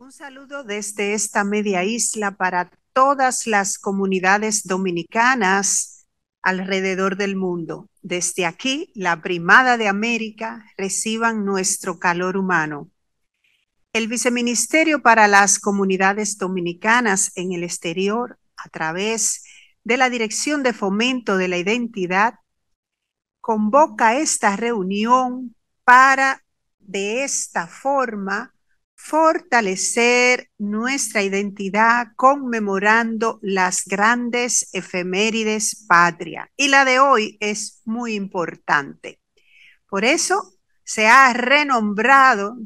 Un saludo desde esta media isla para todas las comunidades dominicanas alrededor del mundo. Desde aquí, la Primada de América, reciban nuestro calor humano. El Viceministerio para las Comunidades Dominicanas en el Exterior, a través de la Dirección de Fomento de la Identidad, convoca esta reunión para, de esta forma, fortalecer nuestra identidad conmemorando las grandes efemérides patria. Y la de hoy es muy importante. Por eso se ha renombrado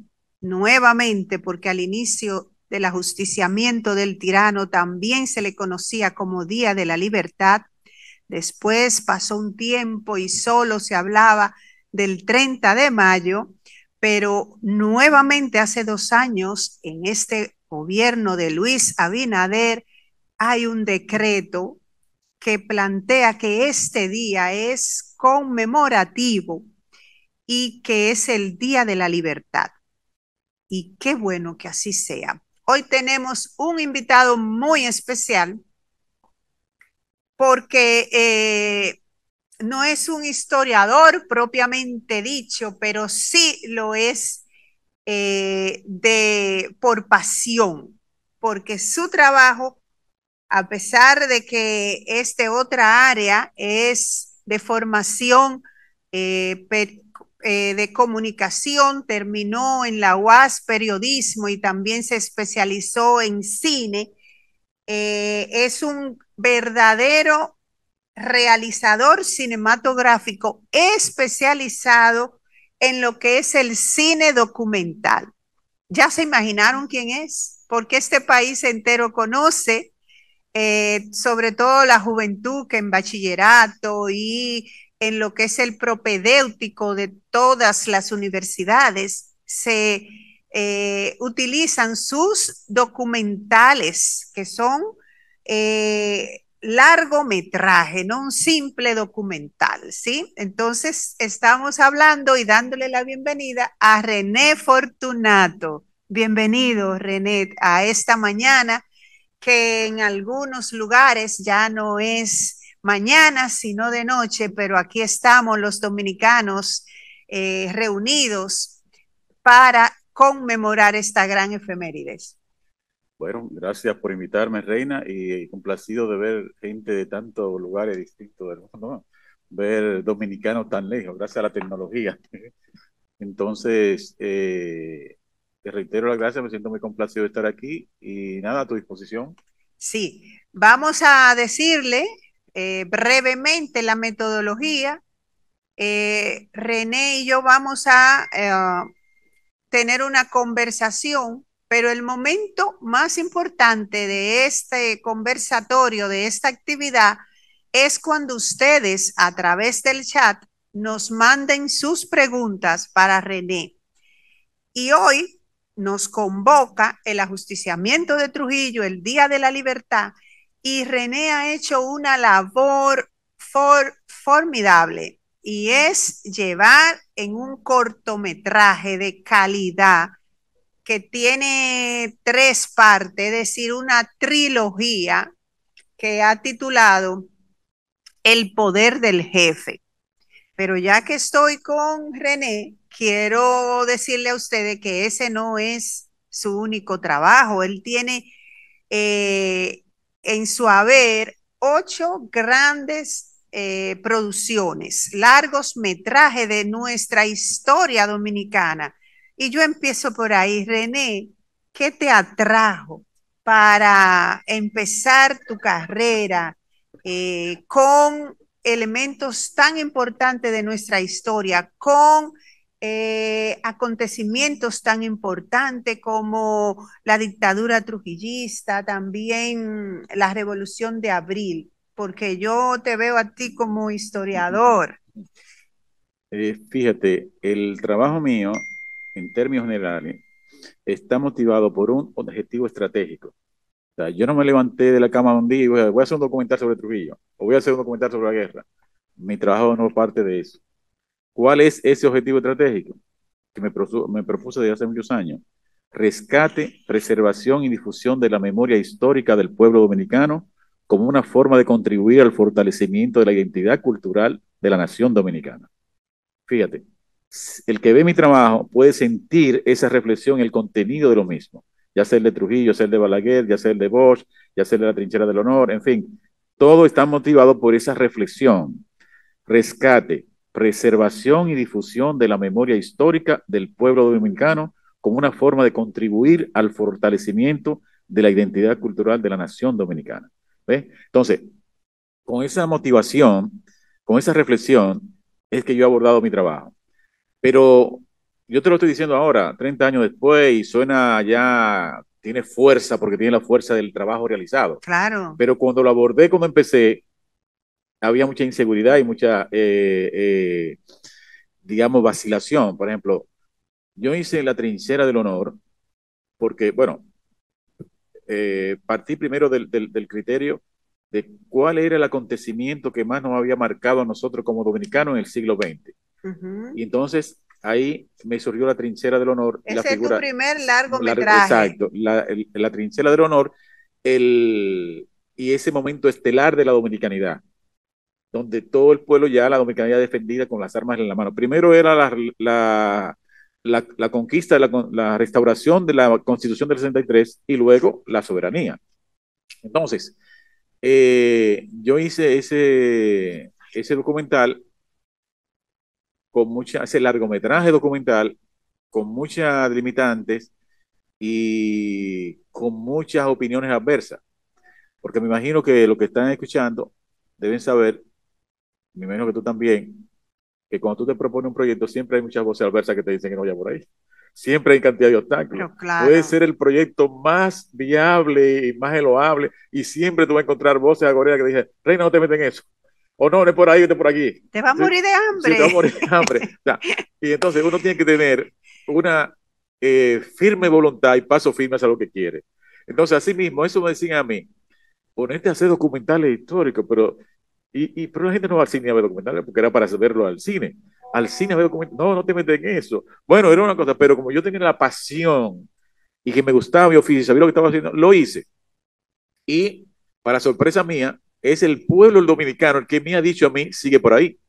nuevamente, porque al inicio del ajusticiamiento del tirano también se le conocía como Día de la Libertad. Después pasó un tiempo y solo se hablaba del 30 de mayo, pero nuevamente hace 2 años, en este gobierno de Luis Abinader, hay un decreto que plantea que este día es conmemorativo y que es el Día de la Libertad. Y qué bueno que así sea. Hoy tenemos un invitado muy especial porque no es un historiador propiamente dicho, pero sí lo es por pasión, porque su trabajo, a pesar de que otra área es de formación de comunicación, terminó en la UAS periodismo y también se especializó en cine. Es un verdadero realizador cinematográfico especializado en lo que es el cine documental. ¿Ya se imaginaron quién es? Porque este país entero conoce, sobre todo la juventud que en bachillerato y en lo que es el propedéutico de todas las universidades, se utilizan sus documentales, que son largometraje, no un simple documental, ¿sí? Entonces, estamos hablando y dándole la bienvenida a René Fortunato. Bienvenido, René, a esta mañana que en algunos lugares ya no es mañana, sino de noche, pero aquí estamos los dominicanos reunidos para conmemorar esta gran efemérides. Bueno, gracias por invitarme, Reina, y complacido de ver gente de tantos lugares distintos del mundo, ¿no? Ver dominicanos tan lejos, gracias a la tecnología. Entonces, te reitero las gracias, me siento muy complacido de estar aquí y nada, a tu disposición. Sí, vamos a decirle brevemente la metodología. René y yo vamos a tener una conversación, pero el momento más importante de este conversatorio, de esta actividad, es cuando ustedes a través del chat nos manden sus preguntas para René. Y hoy nos convoca el ajusticiamiento de Trujillo, el Día de la Libertad, y René ha hecho una labor formidable y es llevar en un cortometraje de calidad que tiene 3 partes, es decir, una trilogía que ha titulado El poder del jefe. Pero ya que estoy con René, quiero decirle a ustedes que ese no es su único trabajo. Él tiene eh, en su haber 8 grandes producciones, largos metrajes de nuestra historia dominicana. Y yo empiezo por ahí. René, ¿qué te atrajo para empezar tu carrera con elementos tan importantes de nuestra historia, con acontecimientos tan importantes como la dictadura trujillista, también la Revolución de Abril, porque yo te veo a ti como historiador? Fíjate, el trabajo mío, en términos generales, está motivado por un objetivo estratégico. O sea, yo no me levanté de la cama un día y voy a hacer un documental sobre Trujillo, o voy a hacer un documental sobre la guerra. Mi trabajo no parte de eso. ¿Cuál es ese objetivo estratégico que me propuse desde hace muchos años? rescate, preservación y difusión de la memoria histórica del pueblo dominicano como una forma de contribuir al fortalecimiento de la identidad cultural de la nación dominicana. Fíjate, el que ve mi trabajo puede sentir esa reflexión en el contenido de lo mismo, ya sea el de Trujillo, ya sea el de Balaguer, ya sea el de Bosch, ya sea el de la Trinchera del Honor, en fin, todo está motivado por esa reflexión, rescate, preservación y difusión de la memoria histórica del pueblo dominicano como una forma de contribuir al fortalecimiento de la identidad cultural de la nación dominicana. ¿Ves? Entonces, con esa motivación, con esa reflexión, es que yo he abordado mi trabajo. Pero yo te lo estoy diciendo ahora, 30 años después, y suena ya, tiene fuerza porque tiene la fuerza del trabajo realizado. Claro. Pero cuando lo abordé, cuando empecé, había mucha inseguridad y mucha, digamos, vacilación. Por ejemplo, yo hice la trinchera del honor porque, bueno, partí primero del criterio de cuál era el acontecimiento que más nos había marcado a nosotros como dominicanos en el siglo XX. Y entonces ahí me surgió la trinchera del honor y la Ese es tu figura. primer largometraje. Exacto, la trinchera del honor y ese momento estelar de la dominicanidad, donde todo el pueblo ya la dominicanidad defendida con las armas en la mano. Primero era la conquista, la restauración de la Constitución del 63 y luego la soberanía. Entonces, yo hice ese documental ese largometraje documental con muchas limitantes y con muchas opiniones adversas, porque me imagino que lo que están escuchando deben saber, me imagino que tú también, que cuando tú te propones un proyecto siempre hay muchas voces adversas que te dicen que no vaya por ahí. Siempre hay cantidad de obstáculos. Pero claro. Puede ser el proyecto más viable y más loable y siempre tú vas a encontrar voces agoreras que te dicen, Reina, no te metes en eso. O no, no es por ahí, vete por aquí. Te va a morir de hambre. Sí, te va a morir de hambre. O sea, y entonces uno tiene que tener una firme voluntad y paso firme hacia lo que quiere. Entonces, así mismo, eso me decían a mí, ponerte a hacer documentales históricos, pero la gente no va al cine a ver documentales porque era para verlo al cine. Al cine a ver documentales, no, no te metes en eso. Bueno, era una cosa, pero como yo tenía la pasión y que me gustaba mi oficio, sabía lo que estaba haciendo, lo hice. Y para sorpresa mía, es el pueblo el dominicano el que me ha dicho a mí, sigue por ahí.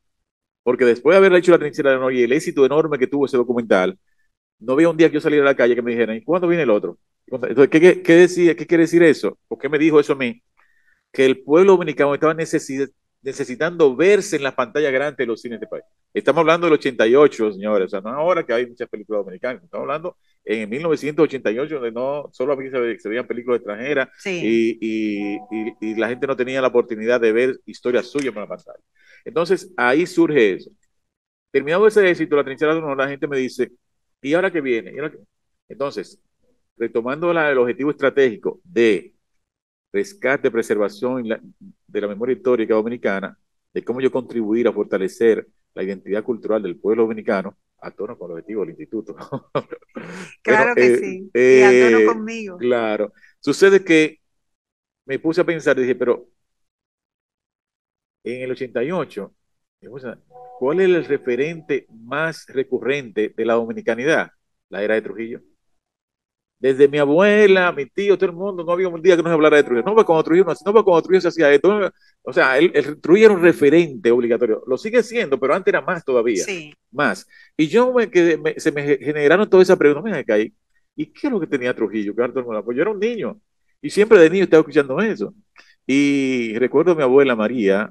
Porque después de haber hecho la trinchera de honor y el éxito enorme que tuvo ese documental, no había un día que yo saliera a la calle que me dijeran, ¿y cuándo viene el otro? Entonces, ¿qué quiere decir eso? ¿O qué me dijo eso a mí? Que el pueblo dominicano estaba necesitando verse en las pantallas grandes de los cines de país. Estamos hablando del 88, señores, o sea, no ahora que hay muchas películas dominicanas, estamos hablando en 1988, donde no solo aquí se veían películas extranjeras sí. y la gente no tenía la oportunidad de ver historias suyas en la pantalla. Entonces, ahí surge eso. Terminado ese éxito, la trinchera de honor, la gente me dice, ¿y ahora qué viene? ¿Y ahora qué? Entonces, retomando el objetivo estratégico de rescate, preservación de la memoria histórica dominicana, de cómo yo contribuir a fortalecer la identidad cultural del pueblo dominicano, a tono con el objetivo del instituto. Claro que sí, y a tono conmigo. Claro. Sucede que me puse a pensar y dije, pero en el 88, ¿cuál es el referente más recurrente de la dominicanidad? La era de Trujillo. Desde mi abuela, mi tío, todo el mundo, no había un día que no se hablara de Trujillo. No, cuando Trujillo, no, cuando Trujillo se hacía esto. O sea, el Trujillo era un referente obligatorio. Lo sigue siendo, pero antes era más todavía. Sí. Más. Y yo se me generaron todas esas preguntas. Me caí. ¿Y qué es lo que tenía Trujillo? Pues yo era un niño. Y siempre de niño estaba escuchando eso. Y recuerdo a mi abuela María,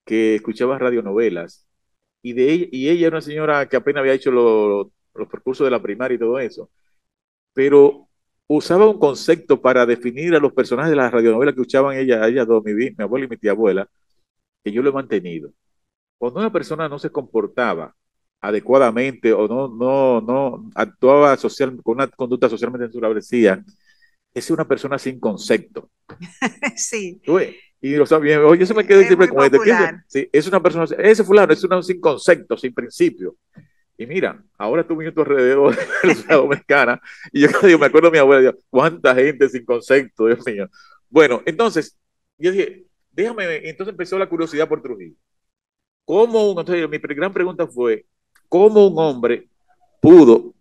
que escuchaba radionovelas. Y ella era una señora que apenas había hecho los percursos de la primaria y todo eso, pero usaba un concepto para definir a los personajes de las radionovelas que escuchaban ellas dos, mi abuela y mi tía abuela, que yo lo he mantenido. Cuando una persona no se comportaba adecuadamente o no actuaba con una conducta socialmente censurable, es una persona sin concepto. Sí. Y lo sabía, oye, eso me queda siempre con este. Sí, es una persona, ese fulano es una sin concepto, sin principio. Y mira, ahora tú vienes a tu alrededor de la ciudad dominicana y yo digo, me acuerdo de mi abuela, digo, cuánta gente sin concepto, Dios mío. Bueno, entonces, yo dije, entonces empezó la curiosidad por Trujillo. Entonces mi gran pregunta fue, ¿cómo un hombre pudo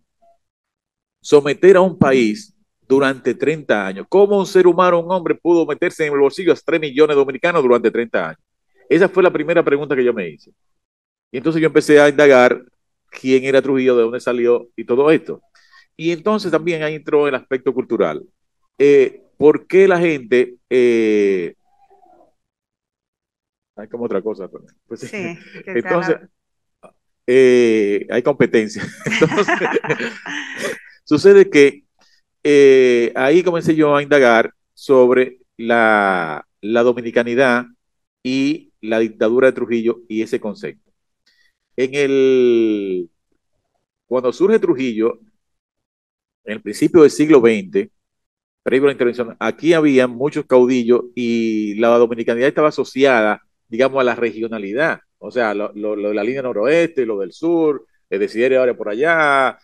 someter a un país durante 30 años. ¿Cómo un ser humano, un hombre, pudo meterse en el bolsillo a 3 millones de dominicanos durante 30 años? Esa fue la primera pregunta que yo me hice. Y entonces yo empecé a indagar quién era Trujillo, de dónde salió y todo esto. Y entonces también ahí entró el aspecto cultural. ¿Por qué la gente... hay como otra cosa. Pues, Sí, ¿qué entonces, tal? hay competencia. Entonces, sucede que ahí comencé yo a indagar sobre la dominicanidad y la dictadura de Trujillo y ese concepto. En el, cuando surge Trujillo, en el principio del siglo XX, previo a la intervención, aquí había muchos caudillos y la dominicanidad estaba asociada, digamos, a la regionalidad. O sea, lo de la línea noroeste, lo del sur, Desiderio ahora por allá,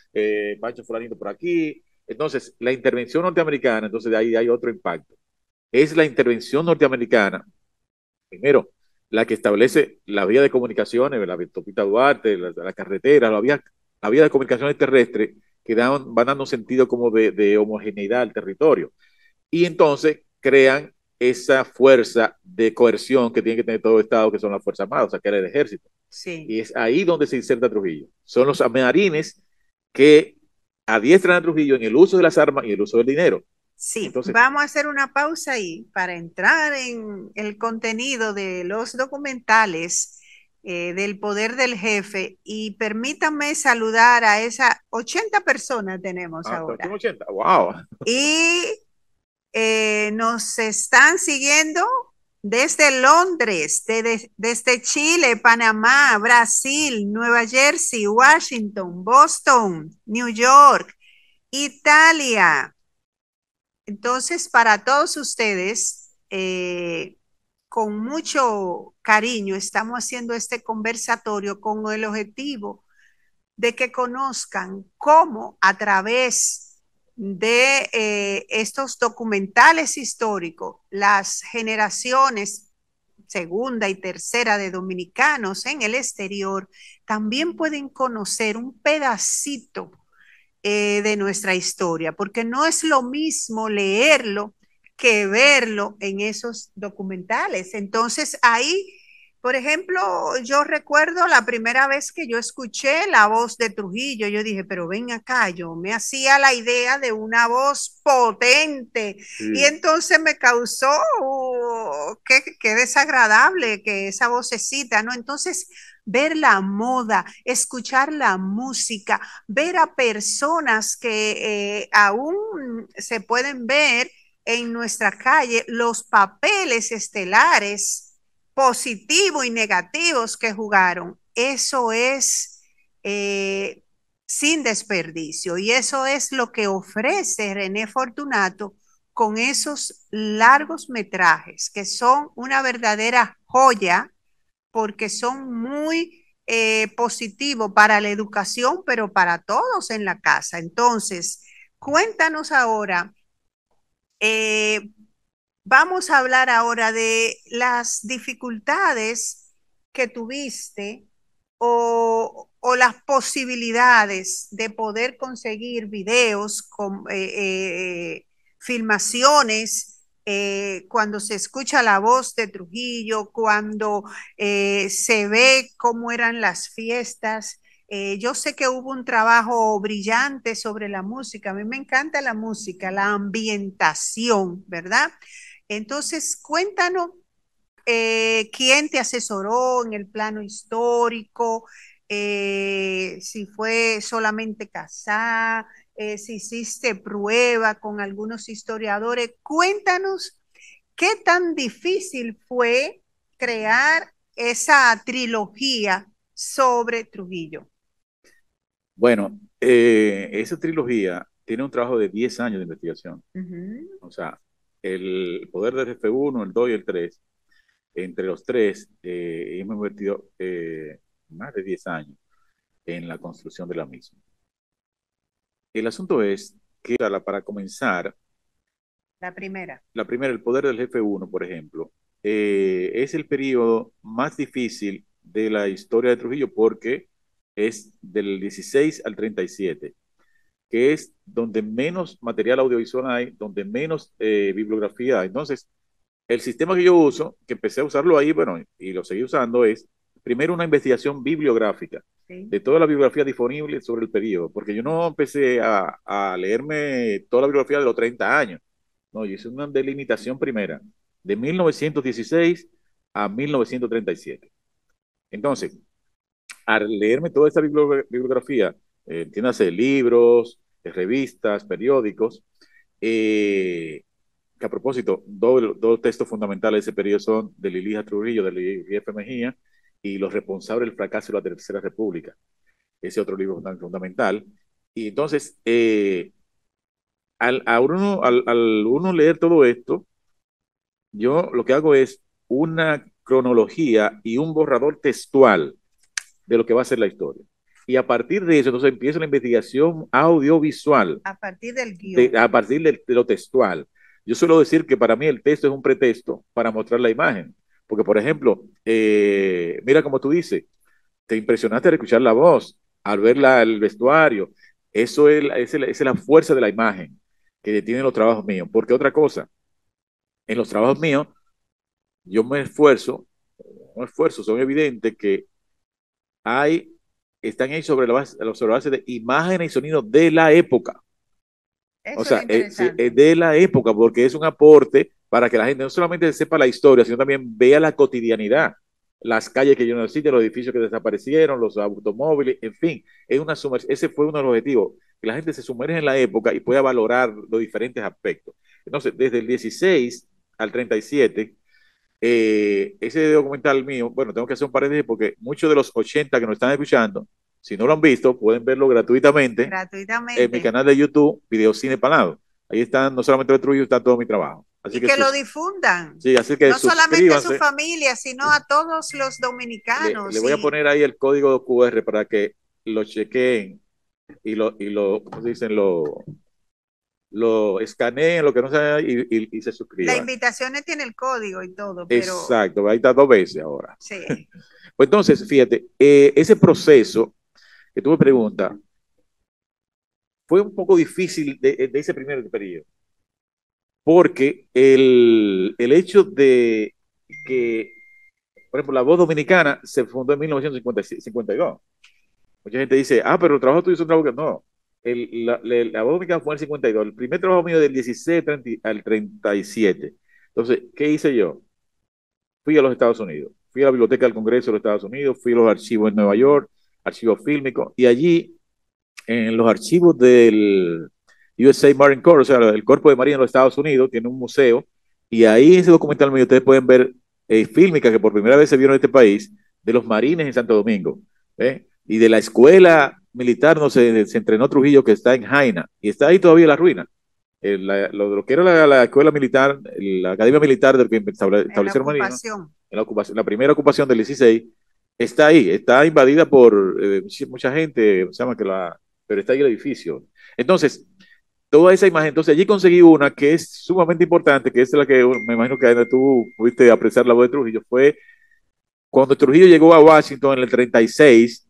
Pancho Fulanito por aquí. Entonces, la intervención norteamericana, entonces de ahí hay otro impacto. Es la intervención norteamericana, primero, la que establece la vía de comunicaciones, la autopista Duarte, la carretera, la vía de comunicaciones terrestres que van dando un sentido como de homogeneidad al territorio. Y entonces crean esa fuerza de coerción que tiene que tener todo Estado, que son las Fuerzas Armadas, o sea, que era el ejército. Sí. Y es ahí donde se inserta Trujillo. Son los marines que adiestran a Trujillo en el uso de las armas y el uso del dinero. Sí, Entonces, vamos a hacer una pausa ahí para entrar en el contenido de los documentales del poder del jefe y permítanme saludar a esas 80 personas tenemos son ahora. 80, wow. Y nos están siguiendo desde Londres, desde Chile, Panamá, Brasil, Nueva Jersey, Washington, Boston, New York, Italia. Entonces, para todos ustedes, con mucho cariño, estamos haciendo este conversatorio con el objetivo de que conozcan cómo a través de estos documentales históricos, las generaciones segunda y tercera de dominicanos en el exterior también pueden conocer un pedacito de nuestra historia, porque no es lo mismo leerlo que verlo en esos documentales. Entonces ahí, por ejemplo, yo recuerdo la primera vez que yo escuché la voz de Trujillo, yo dije, pero ven acá, yo me hacía la idea de una voz potente y Sí. entonces me causó qué desagradable que esa vocecita, ¿no? Entonces, ver la moda, escuchar la música, ver a personas que aún se pueden ver en nuestra calle, los papeles estelares positivos y negativos que jugaron. Eso es sin desperdicio y eso es lo que ofrece René Fortunato con esos largos metrajes que son una verdadera joya porque son muy positivos para la educación, pero para todos en la casa. Entonces, cuéntanos ahora, eh, vamos a hablar ahora de las dificultades que tuviste o las posibilidades de poder conseguir videos con filmaciones, cuando se escucha la voz de Trujillo, cuando se ve cómo eran las fiestas. Yo sé que hubo un trabajo brillante sobre la música. A mí me encanta la música, la ambientación, ¿verdad? Entonces, cuéntanos quién te asesoró en el plano histórico, si fue solamente Casá, si hiciste prueba con algunos historiadores. Cuéntanos qué tan difícil fue crear esa trilogía sobre Trujillo. Bueno, esa trilogía tiene un trabajo de 10 años de investigación. Uh -huh. O sea, el poder del F1, el 2 y el 3, entre los tres hemos invertido más de 10 años en la construcción de la misma. El asunto es que para comenzar, La primera. la primera, el poder del jefe 1, por ejemplo, es el periodo más difícil de la historia de Trujillo porque es del 16 al 37. que es donde menos material audiovisual hay, donde menos bibliografía hay. Entonces, el sistema que yo uso, que empecé a usarlo ahí, bueno, y lo seguí usando, es primero una investigación bibliográfica de toda la bibliografía disponible sobre el periodo, porque yo no empecé a leerme toda la bibliografía de los 30 años, no, yo hice una delimitación primera, de 1916 a 1937. Entonces, al leerme toda esta bibliografía, entiéndase, libros, revistas, periódicos, que a propósito, dos textos fundamentales de ese periodo son de Lilija Trujillo, de Lilija F. Mejía, y Los responsables del fracaso de la Tercera República, ese otro libro tan fundamental. Y entonces, al uno leer todo esto, yo lo que hago es una cronología y un borrador textual de lo que va a ser la historia. Y a partir de eso, entonces empieza la investigación audiovisual. A partir del guión. A partir de lo textual. Yo suelo decir que para mí el texto es un pretexto para mostrar la imagen. Porque, por ejemplo, mira como tú dices, te impresionaste al escuchar la voz, al ver el vestuario. Eso es la fuerza de la imagen que tienen los trabajos míos. Porque otra cosa, en los trabajos míos, yo me esfuerzo, son evidentes que hay, están ahí sobre la base de imágenes y sonidos de la época. Eso o sea, es de la época, porque es un aporte para que la gente no solamente sepa la historia, sino también vea la cotidianidad, las calles que ya no existen, los edificios que desaparecieron, los automóviles, en fin, ese fue uno de los objetivos, que la gente se sumerja en la época y pueda valorar los diferentes aspectos. Entonces, desde el 16 al 37, ese documental mío, bueno, tengo que hacer un paréntesis porque muchos de los 80 que nos están escuchando, si no lo han visto, pueden verlo gratuitamente en mi canal de YouTube, Videocine Palado. Ahí están, no solamente el Trujillo, está todo mi trabajo. Así que lo difundan. Sí, así que no solamente a su familia, sino a todos los dominicanos. Le voy a poner ahí el código QR para que lo chequeen y ¿cómo se dicen? Lo escaneen, lo que no sea, y se suscriban. La invitación tiene el código y todo, pero... Exacto, ahí está 2 veces ahora. Sí. Pues entonces, fíjate, ese proceso que tú me preguntas, fue un poco difícil de ese primer periodo, porque el hecho de que, por ejemplo, la Voz Dominicana se fundó en 1952. Mucha gente dice, pero el trabajo tuyo es un trabajo que no. La Voz Dominicana fue en el 52. El primer trabajo mío del 16 al 37. Entonces, ¿qué hice yo? Fui a los Estados Unidos. Fui a la Biblioteca del Congreso de los Estados Unidos, fui a los archivos en Nueva York, archivos fílmicos, y allí, en los archivos del USA Marine Corps, o sea, el Cuerpo de Marina de los Estados Unidos, tiene un museo, y ahí en ese documental mío ustedes pueden ver fílmicas que por primera vez se vieron en este país, de los marines en Santo Domingo, y de la escuela militar, no sé, se entrenó Trujillo, que está en Jaina, y está ahí todavía la ruina. Lo que era la escuela militar, la academia militar del que establecieron marinos, la primera ocupación del 16, está ahí, está invadida por mucha gente, se llama pero está ahí el edificio. Entonces, toda esa imagen, entonces allí conseguí una que es sumamente importante, que es la que me imagino que tú pudiste apreciar la voz de Trujillo, fue cuando Trujillo llegó a Washington en el 36,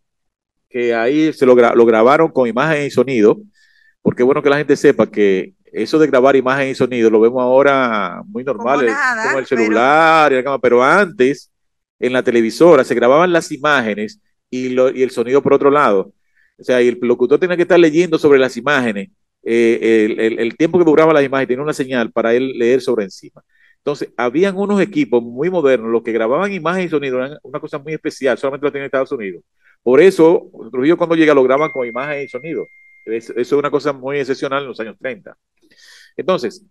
que ahí lo grabaron con imagen y sonido, porque es bueno que la gente sepa que eso de grabar imagen y sonido lo vemos ahora muy normal, como el celular y la cámara, pero antes en la televisora se grababan las imágenes y el sonido por otro lado. O sea, y el locutor tenía que estar leyendo sobre las imágenes, el tiempo que duraba las imágenes, tenía una señal para él leer sobre encima. Entonces, habían unos equipos muy modernos, los que grababan imagen y sonido, eran una cosa muy especial, solamente lo tienen en Estados Unidos. Por eso, Trujillo cuando llega lo graban con imagen y sonido. Eso es una cosa muy excepcional en los años 30. Entonces,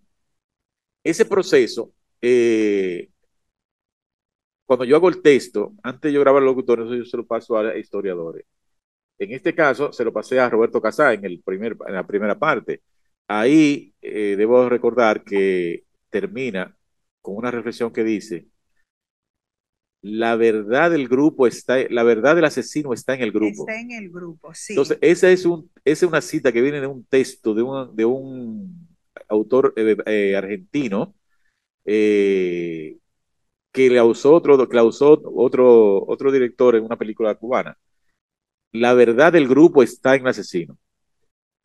ese proceso, cuando yo hago el texto, antes de yo grabar el locutor, eso yo se lo paso a historiadores. En este caso, se lo pasé a Roberto Casá en la primera parte. Ahí debo recordar que termina con una reflexión que dice: la verdad la verdad del asesino está en el grupo. Está en el grupo, sí. Entonces, esa es una cita que viene de un texto de un autor argentino que le usó otro director en una película cubana. La verdad del grupo está en el asesino.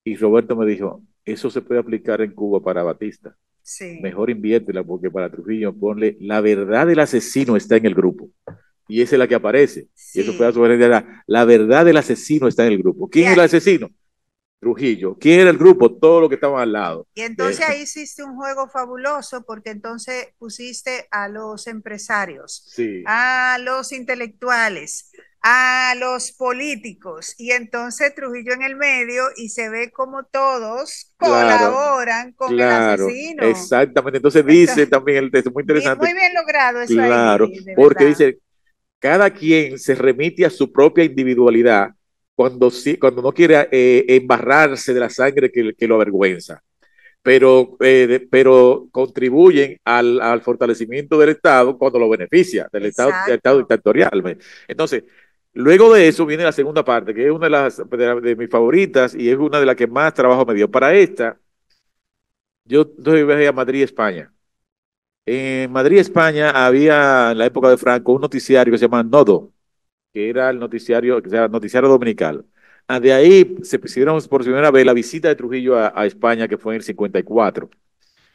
Y Roberto me dijo, eso se puede aplicar en Cuba para Batista. Sí, Mejor inviértela porque para Trujillo ponle, la verdad del asesino está en el grupo. Y esa es la que aparece. Y eso fue a sí. su la verdad del asesino está en el grupo. Y, ¿Quién es el asesino? Trujillo. ¿Quién era el grupo? Todo lo que estaban al lado. y entonces ahí hiciste un juego fabuloso porque entonces pusiste a los empresarios, Sí, a los intelectuales, a los políticos y entonces Trujillo en el medio y se ve como todos claro, colaboran con el claro, asesino. exactamente. Entonces dice Entonces, también el texto, muy interesante, muy bien logrado eso claro, ahí, de porque verdad. dice, cada quien se remite a su propia individualidad cuando, sí, cuando no quiere embarrarse de la sangre que lo avergüenza, pero contribuyen al fortalecimiento del Estado cuando lo beneficia, del Estado Exacto. dictatorial. Entonces, luego de eso viene la segunda parte, que es una de mis favoritas y es una de las que más trabajo me dio. Para esta, yo doy viaje a Madrid, España. En Madrid, España, había en la época de Franco un noticiario que se llama Nodo, que era el noticiario, que era el noticiario dominical. De ahí se hicieron por primera vez la visita de Trujillo a España, que fue en el 54.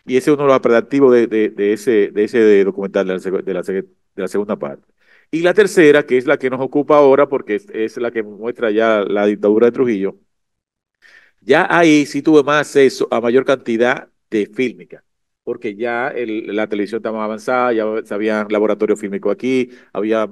Y ese es uno de los atractivos de ese documental de la segunda parte. Y la tercera, que es la que nos ocupa ahora, porque es la que muestra ya la dictadura de Trujillo, ya ahí sí tuve más acceso a mayor cantidad de fílmica, porque ya la televisión estaba más avanzada, ya había laboratorio fílmico aquí,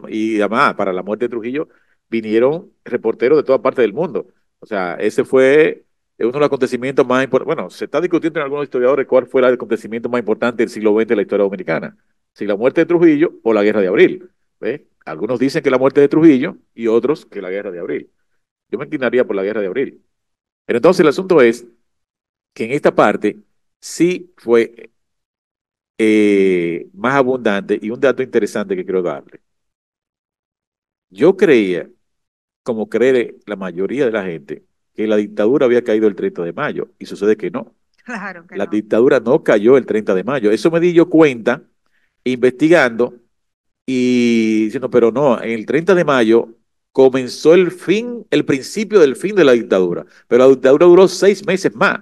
y además para la muerte de Trujillo vinieron reporteros de toda parte del mundo. O sea, ese fue uno de los acontecimientos más importantes. Bueno, se está discutiendo en algunos historiadores cuál fue el acontecimiento más importante del siglo XX de la historia dominicana. Si la muerte de Trujillo o la guerra de abril. ¿Ve? Algunos dicen que la muerte de Trujillo y otros que la guerra de abril. Yo me inclinaría por la guerra de abril. Pero entonces el asunto es que en esta parte sí fue más abundante y un dato interesante que quiero darle. Yo creía, como cree la mayoría de la gente, que la dictadura había caído el 30 de mayo y sucede que no. Claro que La no. dictadura no cayó el 30 de mayo. Eso me di yo cuenta investigando y diciendo, pero no, en el 30 de mayo comenzó el principio del fin de la dictadura, pero la dictadura duró 6 meses más.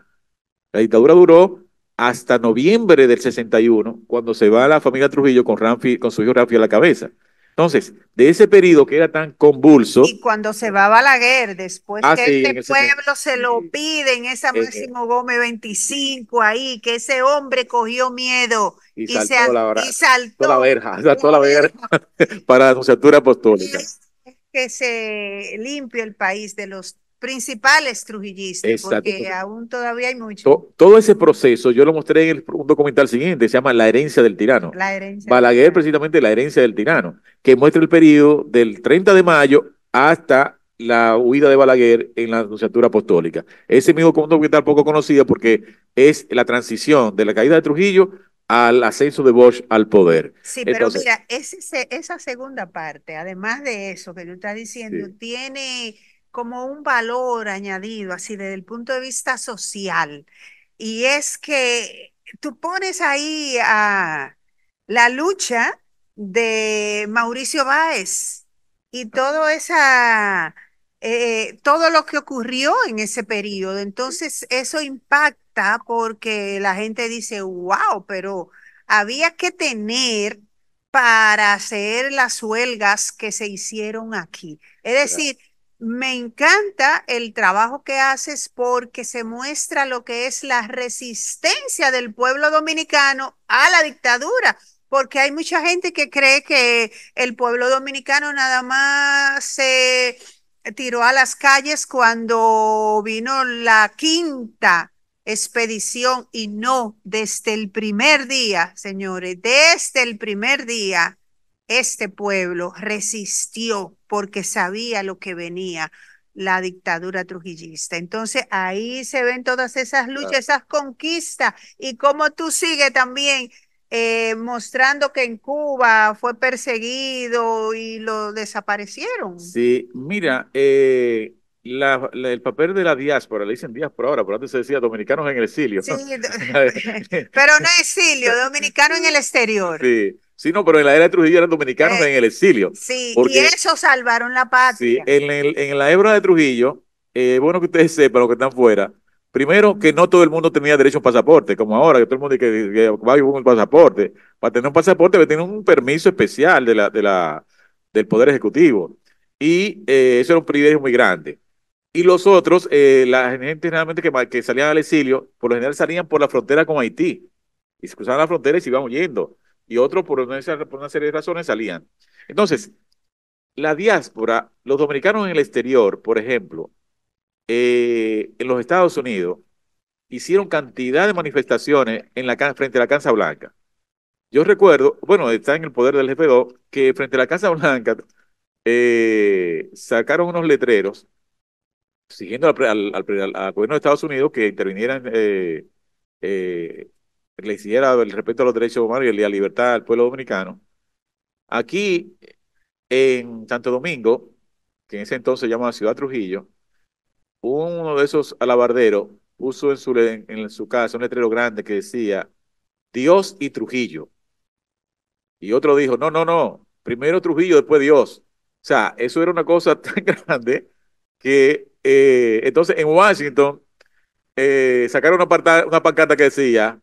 La dictadura duró hasta noviembre del 61, cuando se va la familia Trujillo con su hijo Ramfi a la cabeza. Entonces, de ese periodo que era tan convulso, Y cuando se va Balaguer, después que sí, este en el 70, pueblo se lo pide en esa eh, Máximo Gómez 25 ahí, que ese hombre cogió miedo y y, saltó y toda la saltó verja, la saltó la verja verja. para la anunciatura Y apostólica. es que se limpie el país de los principales trujillistas, Exacto. porque Entonces, aún todavía hay mucho. todo ese proceso yo lo mostré en un documental siguiente, se llama La herencia del tirano. La herencia del Balaguer, tirano. precisamente la herencia del tirano, que muestra el periodo del 30 de mayo hasta la huida de Balaguer en la Anunciatura Apostólica. Ese mismo documental poco conocido porque es la transición de la caída de Trujillo al ascenso de Bosch al poder. Sí, pero Entonces, mira, esa segunda parte, además de eso que tú estás diciendo, sí, tiene como un valor añadido, así desde el punto de vista social. Y es que tú pones ahí a la lucha de Mauricio Báez y todo lo que ocurrió en ese periodo. Entonces, eso impacta porque la gente dice, wow, pero había que tener para hacer las huelgas que se hicieron aquí. Es decir, me encanta el trabajo que haces porque se muestra lo que es la resistencia del pueblo dominicano a la dictadura, porque hay mucha gente que cree que el pueblo dominicano nada más se tiró a las calles cuando vino la quinta expedición y no desde el primer día, señores, desde el primer día, este pueblo resistió porque sabía lo que venía la dictadura trujillista. Entonces ahí se ven todas esas luchas, esas conquistas y cómo tú sigues también mostrando que en Cuba fue perseguido y lo desaparecieron. sí, mira, el papel de la diáspora, le dicen diáspora ahora, pero antes se decía dominicanos en el exilio. Sí, pero no exilio, dominicano en el exterior. Sí, sí, no, pero en la era de Trujillo eran dominicanos Eh, en el exilio, sí, y porque eso salvaron la sí, patria. en la época de Trujillo, bueno que ustedes sepan, los que están fuera, Primero, que no todo el mundo tenía derecho a un pasaporte, como ahora, que todo el mundo que va con un pasaporte. Para tener un pasaporte, debe tener un permiso especial del Poder Ejecutivo. Y eso era un privilegio muy grande. Y los otros, la gente generalmente que salían al exilio, por lo general salían por la frontera con Haití. Y se cruzaban la frontera y se iban huyendo. Y otros, por una serie de razones, salían. Entonces, la diáspora, los dominicanos en el exterior, por ejemplo, en los Estados Unidos, hicieron cantidad de manifestaciones frente a la Casa Blanca. Yo recuerdo, bueno, está en el poder del jefe 2, que frente a la Casa Blanca sacaron unos letreros siguiendo al gobierno de Estados Unidos que intervinieran, eh, le exigiera el respeto a los derechos humanos y la libertad al pueblo dominicano. Aquí en Santo Domingo, que en ese entonces se llamaba Ciudad Trujillo, uno de esos alabarderos puso en su casa un letrero grande que decía Dios y Trujillo. Y otro dijo, no, no, no, primero Trujillo, después Dios. O sea, eso era una cosa tan grande que entonces en Washington sacaron una pancarta que decía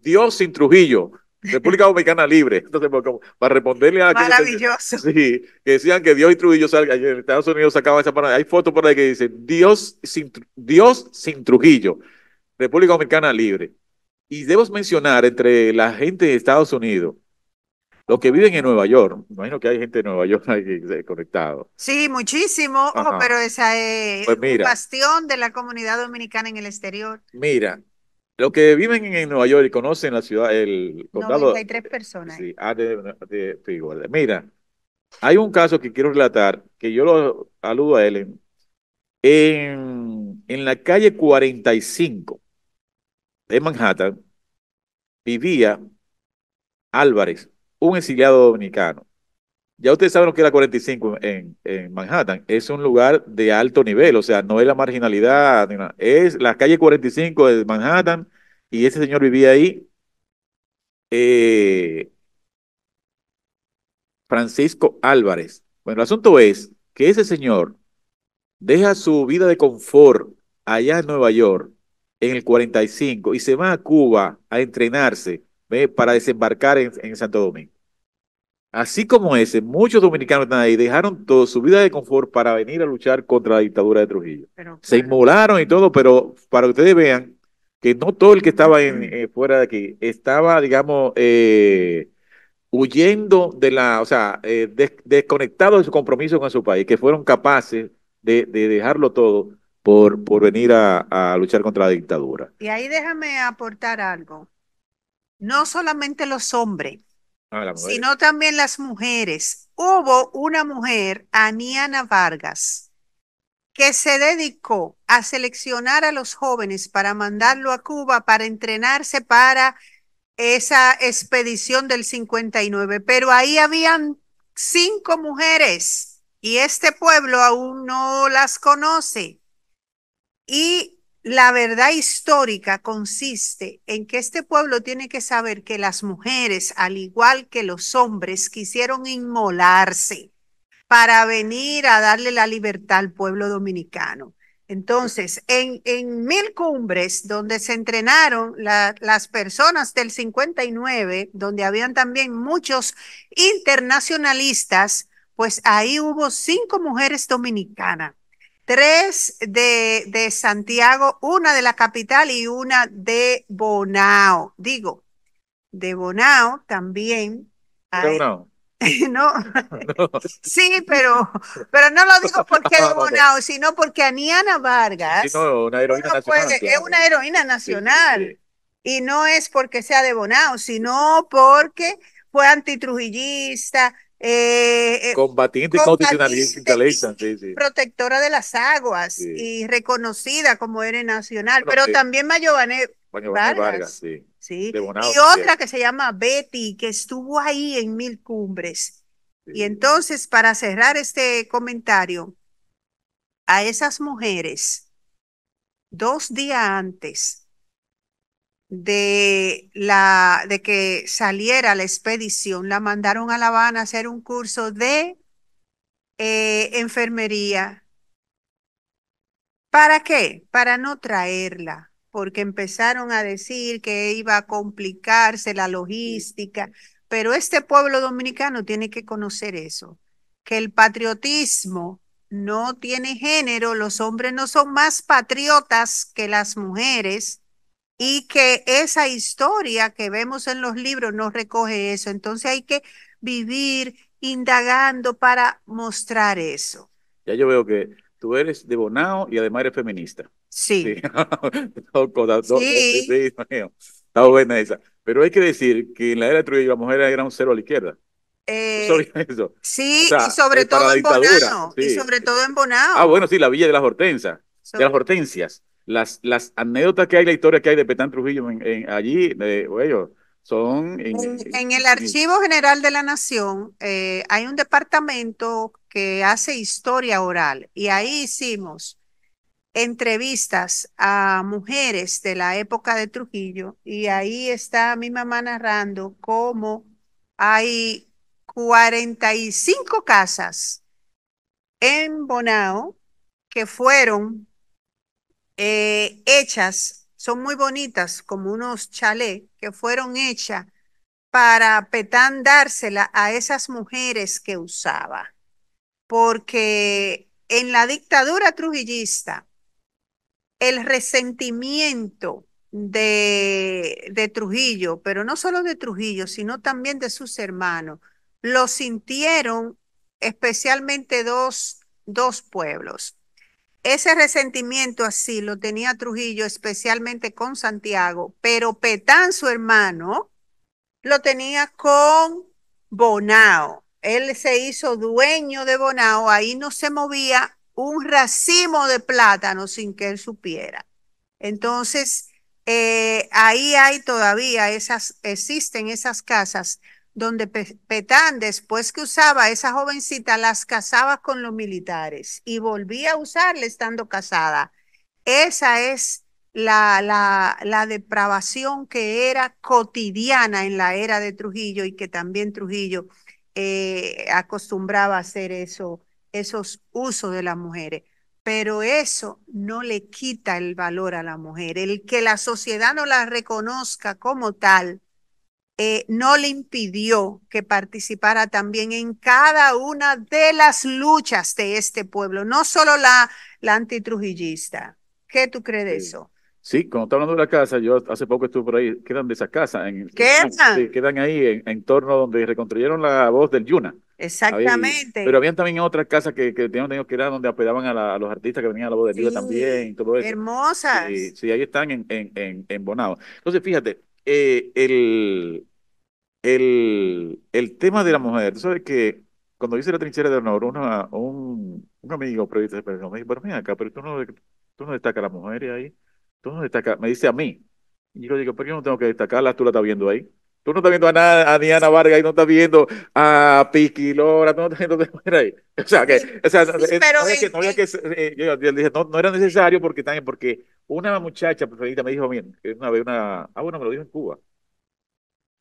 Dios sin Trujillo, República Dominicana libre. Entonces, para responderle a aquellos Maravilloso. sí, que decían que Dios y Trujillo salgan, en Estados Unidos sacaban esa pancarta. Hay fotos por ahí que dicen Dios sin Trujillo, República Dominicana libre. Y debo mencionar entre la gente de Estados Unidos, los que viven en Nueva York, me imagino que hay gente de Nueva York ahí conectado. Sí, muchísimo. Oh, Ajá. pero esa es Pues un mira, bastión de la comunidad dominicana en el exterior. mira, los que viven en Nueva York y conocen la ciudad, el condado, 93 personas. sí, de Figueroa. Mira, hay un caso que quiero relatar, que yo lo aludo a él, en la calle 45 de Manhattan, vivía Álvarez, un exiliado dominicano. Ya ustedes saben lo que es la 45 en Manhattan. Es un lugar de alto nivel, o sea, no es la marginalidad, ni nada. Es la calle 45 de Manhattan y ese señor vivía ahí, eh, Francisco Álvarez. Bueno, el asunto es que ese señor deja su vida de confort allá en Nueva York en el 45 y se va a Cuba a entrenarse, ¿ve? Para desembarcar en Santo Domingo. Así como ese, muchos dominicanos están ahí, dejaron toda su vida de confort para venir a luchar contra la dictadura de Trujillo. Pero Se claro. inmolaron y todo, pero para que ustedes vean que no todo el que estaba fuera de aquí estaba, digamos, huyendo o sea, desconectado de su compromiso con su país, que fueron capaces de dejarlo todo por venir a luchar contra la dictadura. Y ahí déjame aportar algo. No solamente los hombres, Ah, la mujer. sino también las mujeres. Hubo una mujer, Aniana Vargas, que se dedicó a seleccionar a los jóvenes para mandarlo a Cuba para entrenarse para esa expedición del 59, pero ahí habían 5 mujeres y este pueblo aún no las conoce. Y la verdad histórica consiste en que este pueblo tiene que saber que las mujeres, al igual que los hombres, quisieron inmolarse para venir a darle la libertad al pueblo dominicano. Entonces, en Mil Cumbres, donde se entrenaron las personas del 59, donde habían también muchos internacionalistas, pues ahí hubo 5 mujeres dominicanas. Tres de Santiago, una de la capital y una de Bonao. Digo, de Bonao también. Era Hay, una. no, No. sí, pero no lo digo porque de Bonao, sino porque Aniana Sí, Vargas, no, una heroína uno nacional, puede, es claro. una heroína Sí, nacional. sí. Y no es porque sea de Bonao, sino porque fue antitrujillista, Combatiente y combatiente constitucionalista, sí, y sí, protectora de las aguas sí. y reconocida como héroe nacional, Bueno, pero también Mayované Giovanni Vargas, Vargas, sí. ¿sí? De Y Bonao también. otra que se llama Betty, que estuvo ahí en Mil Cumbres. Y Sí. entonces, para cerrar este comentario, a esas mujeres, 2 días antes de que saliera la expedición, la mandaron a La Habana a hacer un curso de enfermería ¿Para qué? Para no traerla, porque empezaron a decir que iba a complicarse la logística, pero este pueblo dominicano tiene que conocer eso, que el patriotismo no tiene género, los hombres no son más patriotas que las mujeres y que esa historia que vemos en los libros no recoge eso. Entonces hay que vivir indagando para mostrar eso. Ya yo veo que tú eres de Bonao y además eres feminista. Sí, Sí, sí, sí. imagino. Está buena esa. Pero hay que decir que en la era de Trujillo la mujer era un cero a la izquierda. ¿Tú sabías Eh, eso? O sí, y sea, sobre para todo la en dictadura, Bonao, y sí. sobre todo en Ah, Bonao. bueno, sí, la Villa de las Hortensas, de las Sobre, Hortensias. Las anécdotas que hay, la historia que hay de Petán Trujillo allí, bueno, son en el infinitas. Archivo General de la Nación hay un departamento que hace historia oral y ahí hicimos entrevistas a mujeres de la época de Trujillo y ahí está mi mamá narrando cómo hay 45 casas en Bonao que fueron hechas, son muy bonitas, como unos chalés que fueron hechas para Petán dársela a esas mujeres que usaba, porque en la dictadura trujillista, el resentimiento de Trujillo, pero no solo de Trujillo, sino también de sus hermanos, lo sintieron especialmente dos pueblos. Ese resentimiento así lo tenía Trujillo especialmente con Santiago, pero Petán, su hermano, lo tenía con Bonao. Él se hizo dueño de Bonao, ahí no se movía un racimo de plátano sin que él supiera. Entonces, ahí hay todavía existen esas casas donde Petán, después que usaba a esa jovencita, las casaba con los militares y volvía a usarla estando casada. Esa es la depravación que era cotidiana en la era de Trujillo y que también Trujillo acostumbraba a hacer eso, esos usos de las mujeres. Pero eso no le quita el valor a la mujer. El que la sociedad no la reconozca como tal, no le impidió que participara también en cada una de las luchas de este pueblo, no solo la antitrujillista. ¿Qué tú crees de Sí. eso? Sí, cuando está hablando de la casa, yo hace poco estuve por ahí, quedan de esa casa, sí, ¿Qué? quedan ahí en torno donde reconstruyeron la voz del Yuna. Pero Exactamente. habían también otras casas que tenían tenido que era donde hospedaban a los artistas que venían a la voz del Yuna también, y Sí, todo eso. Sí, hermosas. sí, ahí están en Bonao. Entonces, fíjate, el tema de la mujer, tú sabes que cuando hice la trinchera de honor, un amigo periodista me dijo, pero mira acá, pero tú no destacas a las mujeres ahí, tú no destacas, me dice a mí. Y yo digo, pero yo no tengo que destacarlas, tú la estás viendo ahí. Tú no estás viendo a Diana Vargas y no estás viendo a Piqui Lora, tú no estás viendo a mujer ahí. O sea, Sí, o sea, sí, pero no había que, yo dije, no, no era necesario porque también, porque una muchacha preferida me dijo, bien, una vez bueno, me lo dijo en Cuba.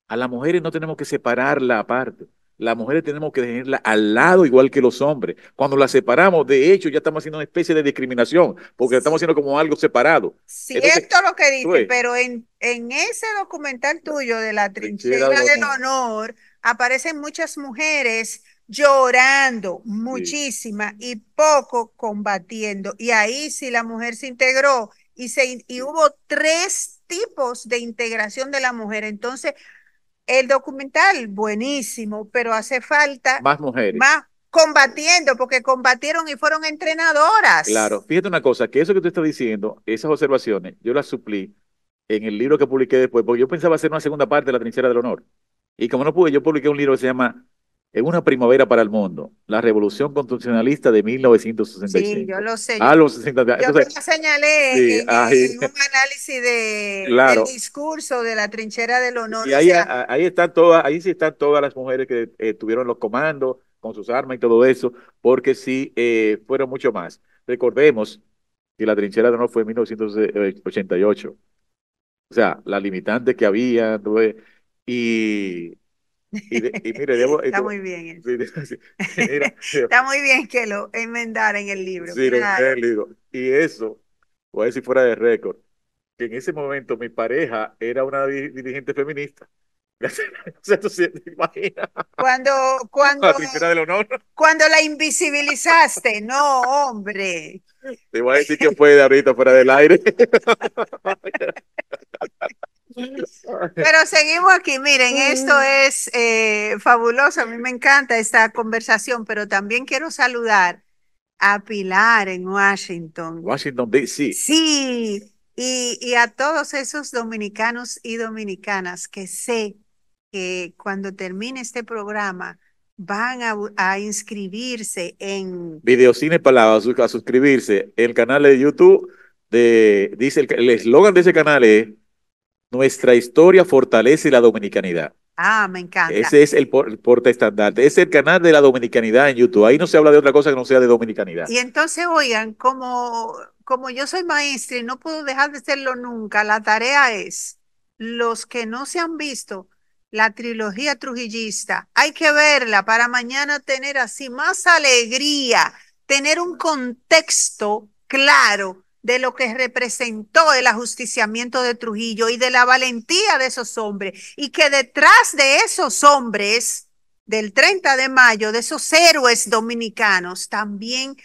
A las mujeres no tenemos que separarla aparte. Las mujeres tenemos que tenerla al lado igual que los hombres. Cuando las separamos, de hecho, ya estamos haciendo una especie de discriminación, porque la estamos haciendo como algo separado. Entonces, cierto lo que tú dice, ves, pero en ese documental tuyo de la trinchera trinchera del del honor. honor aparecen muchas mujeres llorando, Sí, muchísimas, y poco combatiendo. Y ahí sí la mujer se integró y sí. hubo tres tipos de integración de la mujer. Entonces, el documental, buenísimo, pero hace falta Más mujeres. más combatiendo, porque combatieron y fueron Claro. entrenadoras. Fíjate una cosa, que eso que tú estás diciendo, esas observaciones, yo las suplí en el libro que publiqué después, porque yo pensaba hacer una segunda parte de la trinchera del honor. Y como no pude, yo publiqué un libro que se llama En una primavera para el mundo, la revolución constitucionalista de Sí, yo 1965. lo sé. A los 60. Yo te Entonces, la señalé sí, ahí, en un análisis del claro. discurso de la trinchera del honor. Y O ahí, sea, ahí están todas, ahí sí están todas las mujeres que tuvieron los comandos con sus armas y todo eso, porque sí fueron mucho más. Recordemos que la trinchera del honor fue en 1988. O sea, las limitantes que había, ¿no ves? Y Y mire, debo, Está muy bien eso. mira, Está muy bien que lo enmendara en el libro, sí, claro. le digo, y eso, voy a decir fuera de récord, que en ese momento mi pareja era una dirigente feminista. O sea, tú sí te imaginas, Cuando, la cuando, primera del honor. cuando la invisibilizaste, no, hombre. Te voy a decir que fue de ahorita fuera del aire. Pero seguimos aquí. Miren, esto es fabuloso. A mí me encanta esta conversación, pero también quiero saludar a Pilar en Washington. Washington D.C. Sí, y a todos esos dominicanos y dominicanas que sé que cuando termine este programa van a inscribirse en... Videocine para a suscribirse. El canal de YouTube dice el eslogan de ese canal es Nuestra historia fortalece la dominicanidad. Ah, me encanta. Ese es el porte estandarte. Es el canal de la dominicanidad en YouTube. Ahí no se habla de otra cosa que no sea de dominicanidad. Y entonces, oigan, como yo soy maestra y no puedo dejar de serlo nunca, la tarea es, los que no se han visto la trilogía trujillista, hay que verla para mañana tener así más alegría, tener un contexto claro de lo que representó el ajusticiamiento de Trujillo y de la valentía de esos hombres, y que detrás de esos hombres del 30 de mayo, de esos héroes dominicanos, también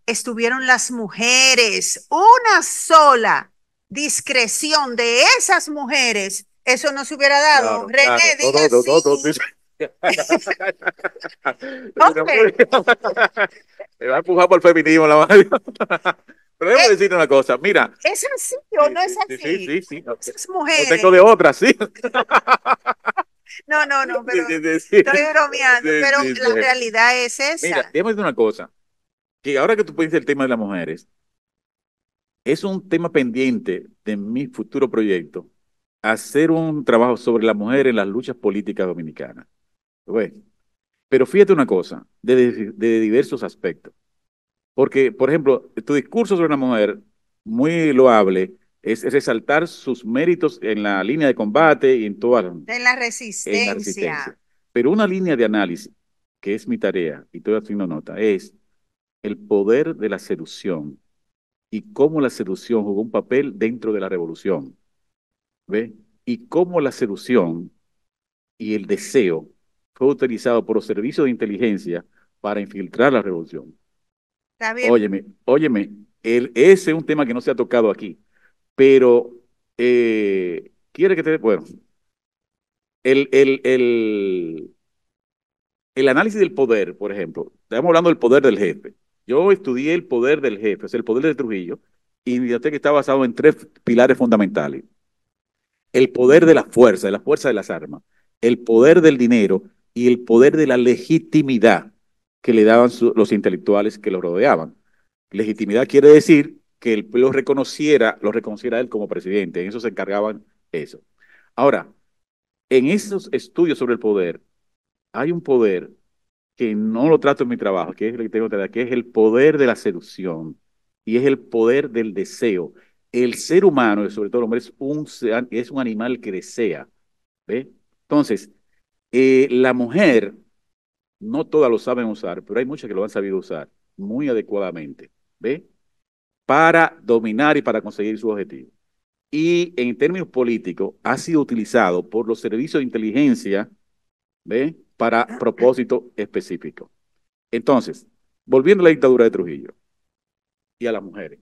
estuvieron las mujeres. Una sola discreción de esas mujeres, eso no se hubiera dado. Claro, René, claro. No, diga no, no, sí. no, no. Hombre, Me va a empujar por el feminismo la madre. Pero debo ¿es, decirte una cosa. Mira, es así o sí, no es sí, sí, así? sí, sí. Esas No tengo de mujeres, otra, sí. no, no, no, pero Sí, sí, sí, estoy bromeando, sí, pero sí, la sí. realidad es Mira, esa. déjame decir una cosa, que ahora que tú puedes el tema de las mujeres, es un tema pendiente de mi futuro proyecto, hacer un trabajo sobre la mujer en las luchas políticas dominicanas. Bueno, pero fíjate una cosa, de diversos aspectos. Porque, por ejemplo, tu discurso sobre una mujer, muy loable, es resaltar sus méritos en la línea de combate y En la en la resistencia. resistencia. Pero una línea de análisis, que es mi tarea, y estoy haciendo nota, es el poder de la seducción y cómo la seducción jugó un papel dentro de la revolución, ¿ve? Y cómo la seducción y el deseo fue utilizado por los servicios de inteligencia para infiltrar la revolución. Está bien. Óyeme, óyeme, ese es un tema que no se ha tocado aquí, pero quiere que te... Bueno, el, el, el, el análisis del poder, por ejemplo, estamos hablando del poder del jefe. Yo estudié el poder del jefe, o sea, el poder de Trujillo, y fíjate que está basado en tres pilares fundamentales. El poder de la fuerza de las armas, el poder del dinero y el poder de la legitimidad que le daban los intelectuales que lo rodeaban. Legitimidad quiere decir que el pueblo lo reconociera a él como presidente. En eso se encargaban eso. Ahora, en esos estudios sobre el poder, hay un poder que no lo trato en mi trabajo, que es lo que tengo que tratar, que es el poder de la seducción y es el poder del deseo. El ser humano, y sobre todo el hombre, es un animal que desea. ¿Ve? Entonces, la mujer, no todas lo saben usar, pero hay muchas que lo han sabido usar muy adecuadamente. ¿Ve? Para dominar y para conseguir su objetivo. Y en términos políticos, ha sido utilizado por los servicios de inteligencia, ¿ve? Para propósito específico. Entonces, volviendo a la dictadura de Trujillo y a las mujeres,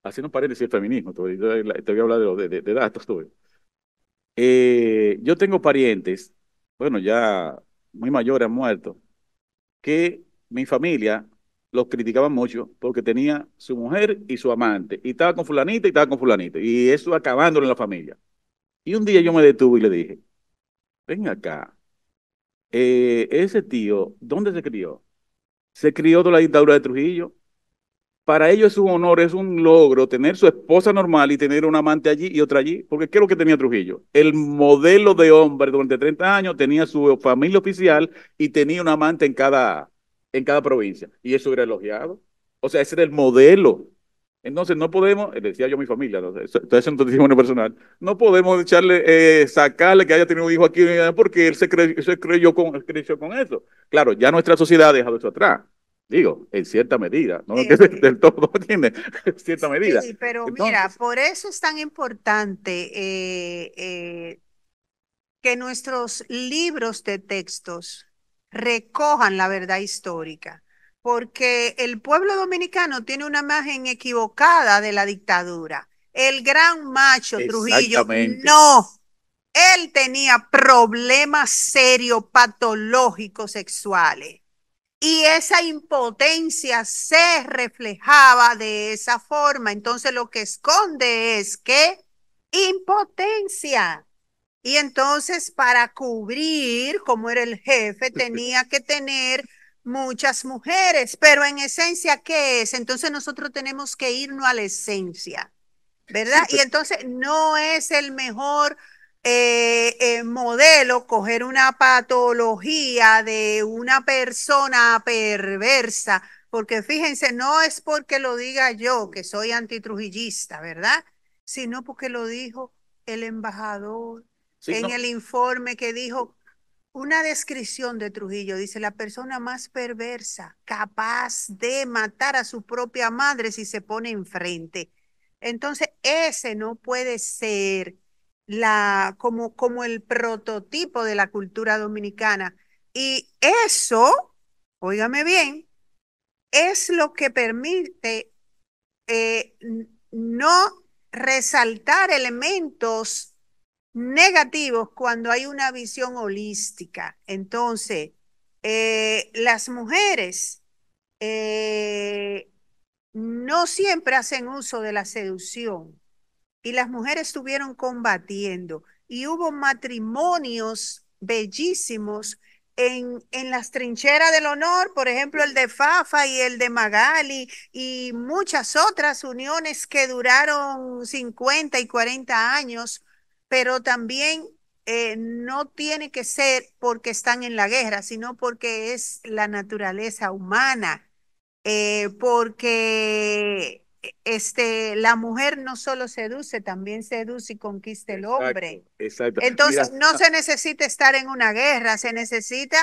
haciendo un paréntesis el feminismo, te voy a hablar de datos. Yo tengo parientes, bueno, ya muy mayores, han muerto, que mi familia los criticaban mucho porque tenía su mujer y su amante, y estaba con fulanita y estaba con fulanita, y eso acabándolo en la familia. Y un día yo me detuve y le dije, ven acá, ese tío, ¿dónde se crió? Se crió de la dictadura de Trujillo. Para ellos es un honor, es un logro tener su esposa normal y tener un amante allí y otra allí, porque ¿qué es lo que tenía Trujillo? El modelo de hombre durante 30 años tenía su familia oficial y tenía un amante en cada provincia, y eso era elogiado. O sea, ese era el modelo. Entonces no podemos, decía yo a mi familia, ¿no? Esto es un testimonio personal, no podemos echarle, sacarle que haya tenido un hijo aquí porque él creció con eso. Claro, ya nuestra sociedad ha dejado eso atrás, digo, en cierta medida, no lo que es Eh, del todo, ¿entiendes? En cierta medida. sí, pero mira, Entonces, por eso es tan importante que nuestros libros de textos recojan la verdad histórica, porque el pueblo dominicano tiene una imagen equivocada de la dictadura. El gran macho Trujillo, exactamente. no, él tenía problemas serios, patológicos sexuales. Y esa impotencia se reflejaba de esa forma. Entonces lo que esconde es que impotencia. Y entonces para cubrir, como era el jefe, tenía que tener muchas mujeres. Pero en esencia, ¿qué es? Entonces nosotros tenemos que irnos a la esencia. ¿Verdad? Sí, Y entonces no es el mejor modelo coger una patología de una persona perversa, porque fíjense, no es porque lo diga yo, que soy antitrujillista, ¿verdad? Sino porque lo dijo el embajador sí, en no, el informe que dijo una descripción de Trujillo, dice, la persona más perversa, capaz de matar a su propia madre si se pone enfrente. Entonces, ese no puede ser como el prototipo de la cultura dominicana. Y eso, óigame bien, es lo que permite no resaltar elementos negativos cuando hay una visión holística. Entonces, las mujeres eh, no siempre hacen uso de la seducción y las mujeres estuvieron combatiendo y hubo matrimonios bellísimos en las trincheras del honor, por ejemplo, el de Fafa y el de Magali y muchas otras uniones que duraron 50 y 40 años, pero también no tiene que ser porque están en la guerra, sino porque es la naturaleza humana porque la mujer no solo seduce, también seduce y conquista el exacto, hombre. exacto. Entonces, Mira, no se necesita estar en una guerra, se necesita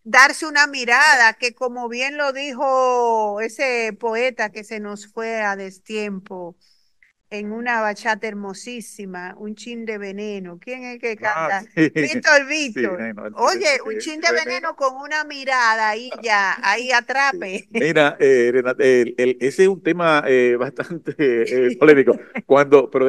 darse una mirada, que como bien lo dijo ese poeta que se nos fue a destiempo, en una bachata hermosísima, un chin de veneno. ¿Quién es que canta? sí, Víctor, sí, Víctor. no, Oye, un chin de veneno con una mirada ahí ya, ahí atrape. mira, Renata, ese es un tema bastante polémico. Pero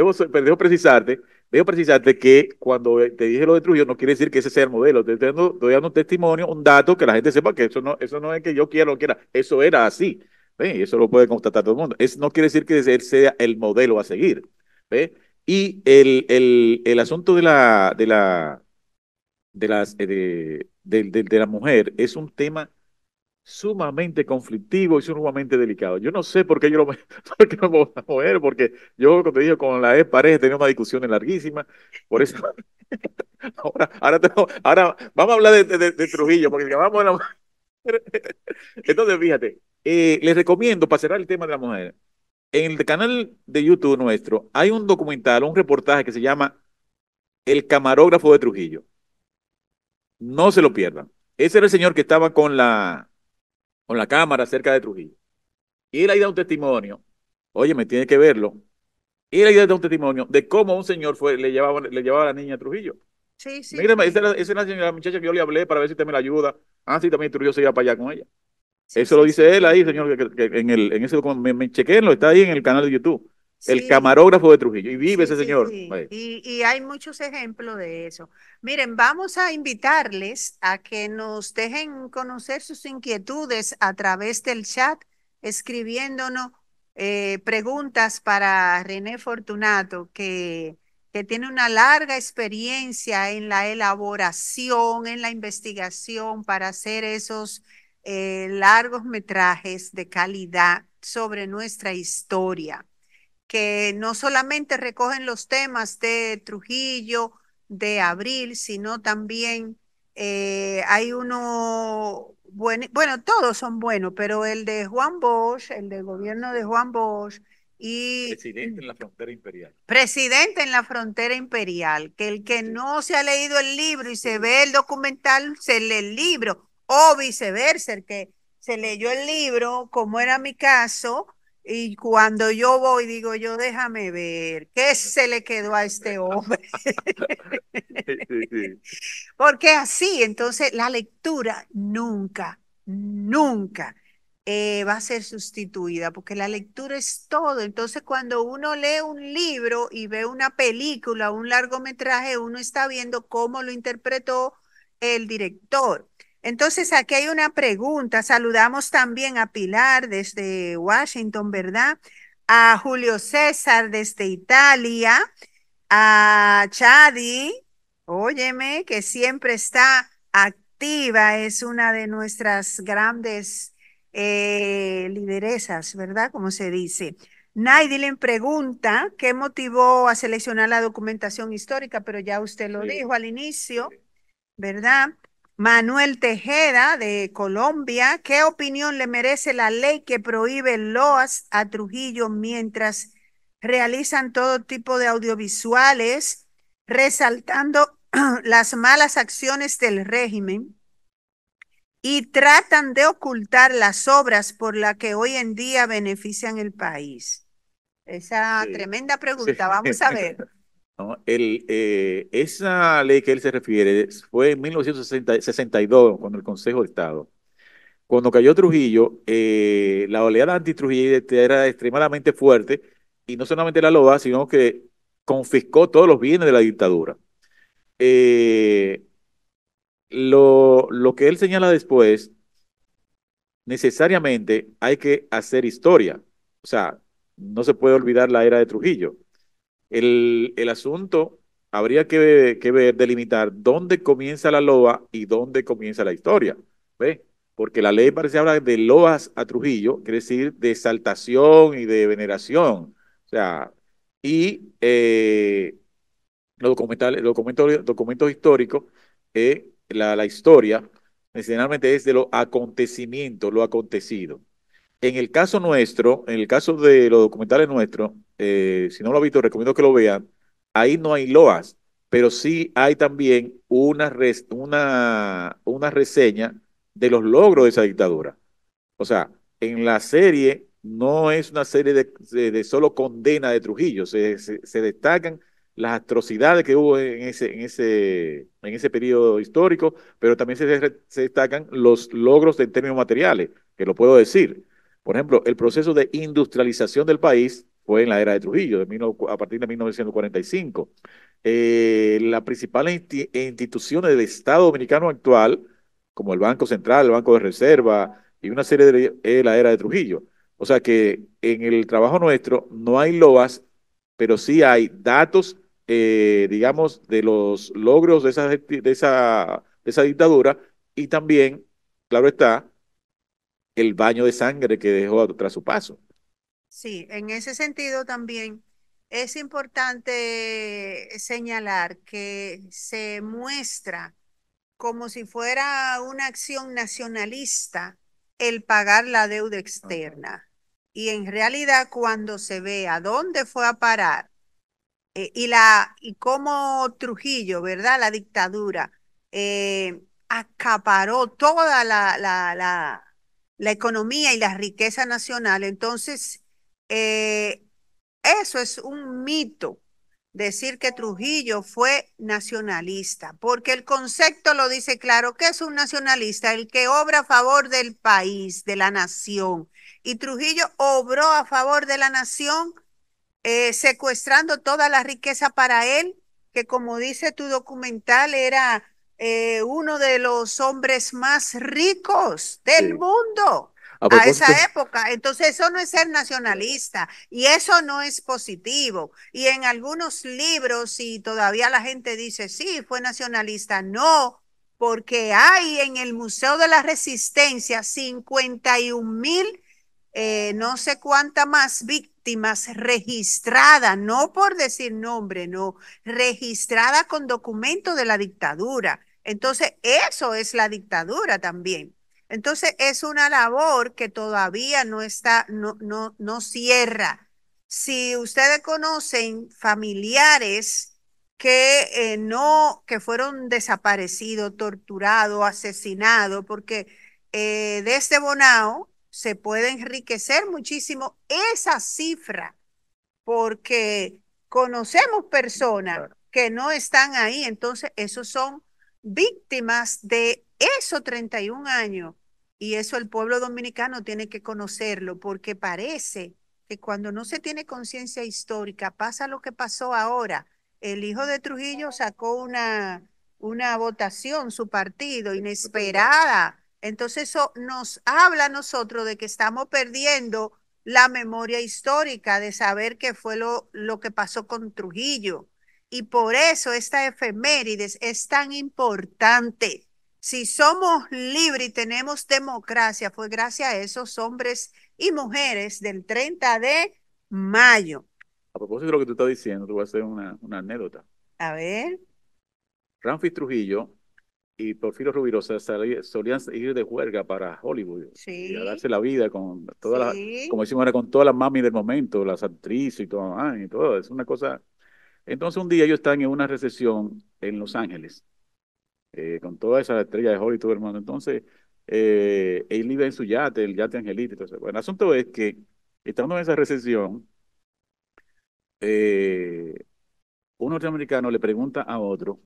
debo precisarte que cuando te dije lo de Trujillo, no quiere decir que ese sea el modelo. Estoy dando un testimonio, un dato que la gente sepa que eso no es que yo quiera o quiera, eso era así. ¿Ve? Y eso lo puede constatar todo el mundo. Eso no quiere decir que él sea el modelo a seguir. ¿Ve? Y el asunto de la mujer es un tema sumamente conflictivo y sumamente delicado. Yo no sé por qué yo lo, por qué lo voy a mover, porque yo, como te digo, con la ex pareja tenía una discusión larguísima, por eso ahora vamos a hablar de Trujillo, porque vamos a entonces fíjate, les recomiendo, para cerrar el tema de la mujer, en el canal de YouTube nuestro hay un documental, un reportaje que se llama El camarógrafo de Trujillo. No se lo pierdan. Ese era el señor que estaba con la cámara cerca de Trujillo. Y él ahí da un testimonio, oye, me tiene que verlo. Y él ahí da un testimonio de cómo un señor le llevaba a la niña a Trujillo. Sí, sí, Mira, sí. esa es la muchacha que yo le hablé para ver si usted me la ayuda. Ah, sí, también Trujillo se iba para allá con ella. Sí, Eso lo sí, sí, dice él sí, ahí, sí. señor, en ese documento, chequenlo, está ahí en el canal de YouTube. El Sí, camarógrafo de Trujillo. Y vive sí, ese sí, señor. sí. Vaya. Y hay muchos ejemplos de eso. Miren, vamos a invitarles a que nos dejen conocer sus inquietudes a través del chat, escribiéndonos preguntas para René Fortunato, que tiene una larga experiencia en la elaboración, en la investigación para hacer esos largos metrajes de calidad sobre nuestra historia que no solamente recogen los temas de Trujillo, de Abril, sino también Hay uno, bueno, todos son buenos, pero el de Juan Bosch, el del gobierno de Juan Bosch y Presidente en la frontera imperial. Presidente en la frontera imperial, que el que no se ha leído el libro y se ve el documental, se lee el libro, o viceversa, el que se leyó el libro, como era mi caso, y cuando yo voy, digo yo, déjame ver, ¿qué se le quedó a este hombre? Sí, sí. Porque así, entonces la lectura nunca, nunca va a ser sustituida, porque la lectura es todo. Entonces, cuando uno lee un libro y ve una película, un largometraje, uno está viendo cómo lo interpretó el director. Entonces, aquí hay una pregunta. Saludamos también a Pilar desde Washington, ¿verdad? A Julio César desde Italia, a Chadi. Óyeme, que siempre está activa, es una de nuestras grandes lideresas, ¿verdad? Como se dice. Naidilin pregunta qué motivó a seleccionar la documentación histórica, pero ya usted lo Sí, dijo al inicio, sí. ¿verdad? Manuel Tejeda de Colombia, ¿qué opinión le merece la ley que prohíbe loas a Trujillo mientras realizan todo tipo de audiovisuales, resaltando las malas acciones del régimen y tratan de ocultar las obras por las que hoy en día benefician el país? Esa Sí, tremenda sí. pregunta, vamos a ver. ¿No? Esa ley que él se refiere fue en 1962, cuando el Consejo de Estado. Cuando cayó Trujillo, la oleada antitrujillista era extremadamente fuerte y no solamente la loa, sino que confiscó todos los bienes de la dictadura. Eh, lo que él señala después, necesariamente hay que hacer historia. O sea, no se puede olvidar la era de Trujillo. El asunto habría que ver, delimitar dónde comienza la loa y dónde comienza la historia. ¿Ve? Porque la ley parece hablar de loas a Trujillo, quiere decir de exaltación y de veneración. O sea, y documentos históricos, la historia, necesariamente es de los acontecimientos, lo acontecido. En el caso nuestro, en el caso de los documentales nuestros, si no lo han visto, recomiendo que lo vean. Ahí no hay loas, pero sí hay también una reseña de los logros de esa dictadura. O sea, en la serie no es una serie de solo condena de Trujillo, se destacan las atrocidades que hubo en ese periodo histórico, pero también se destacan los logros en términos materiales, que lo puedo decir. Por ejemplo, el proceso de industrialización del país fue en la era de Trujillo, a partir de 1945. Las principales instituciones del Estado Dominicano actual, como el Banco Central, el Banco de Reserva, y una serie de la era de Trujillo. O sea que en el trabajo nuestro no hay loas, pero sí hay datos, digamos, de los logros de esa dictadura y también, claro está, el baño de sangre que dejó tras su paso. Sí, en ese sentido también es importante señalar que se muestra como si fuera una acción nacionalista el pagar la deuda Ajá. externa. Y en realidad cuando se ve a dónde fue a parar y cómo Trujillo, ¿verdad? La dictadura acaparó toda la economía y la riqueza nacional. Entonces, eh, eso es un mito, decir que Trujillo fue nacionalista, porque el concepto lo dice claro, que es un nacionalista, el que obra a favor del país, de la nación. Y Trujillo obró a favor de la nación, secuestrando toda la riqueza para él, que como dice tu documental, era uno de los hombres más ricos del Sí. mundo A a esa propósito, época. Entonces eso no es ser nacionalista y eso no es positivo. Y en algunos libros, y todavía la gente dice, sí, fue nacionalista, no, porque hay en el Museo de la Resistencia 51.000 no sé cuántas más víctimas registradas, no por decir nombre, no, registrada con documento de la dictadura. Entonces, eso es la dictadura también. Entonces, es una labor que todavía no está, no cierra. Si ustedes conocen familiares que fueron desaparecidos, torturados, asesinados, porque desde Bonao se puede enriquecer muchísimo esa cifra porque conocemos personas que no están ahí, entonces esos son víctimas de esos 31 años. Y eso el pueblo dominicano tiene que conocerlo, porque parece que cuando no se tiene conciencia histórica pasa lo que pasó ahora. El hijo de Trujillo sacó una votación, su partido, inesperada. Entonces eso nos habla a nosotros de que estamos perdiendo la memoria histórica de saber qué fue lo que pasó con Trujillo. Y por eso esta efemérides es tan importante. Si somos libres y tenemos democracia, fue gracias a esos hombres y mujeres del 30 de mayo. A propósito de lo que tú estás diciendo, te voy a hacer una anécdota. A ver, Ramfis Trujillo y Porfirio Rubirosa solían ir de juerga para Hollywood y a darse sí, la vida con todas las, como sí. decimos ahora, con todas las mami del momento, las actrices y todo, y todo, es una cosa. Entonces un día ellos están en una recesión en Los Ángeles, con todas esas estrellas de Hollywood y todo el mundo. Entonces, él iba en su yate, el yate Angelito. Entonces, bueno, el asunto es que, estando en esa recesión, eh, un norteamericano le pregunta a otro,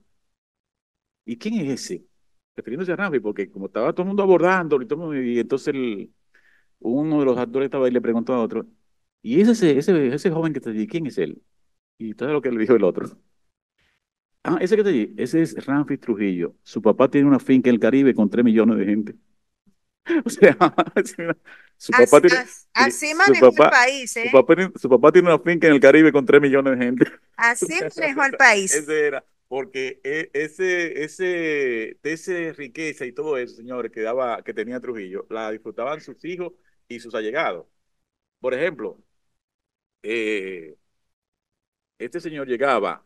¿y quién es ese? Refiriéndose a Ramsey, porque como estaba todo el mundo abordándolo y entonces uno de los actores estaba ahí y le preguntó a otro, ¿y ese joven que está allí, quién es él? Y todo lo que le dijo el otro. Ah, ese que está allí, ese es Ramfis Trujillo. Su papá tiene una finca en el Caribe con 3 millones de gente. O sea, su papá tiene, Así su manejó el papá, país, ¿eh? su papá tiene una finca en el Caribe con 3 millones de gente. Así manejó el país. Ese era, porque ese riqueza y todo eso, señores, que tenía Trujillo, la disfrutaban sus hijos y sus allegados. Por ejemplo, eh, este señor llegaba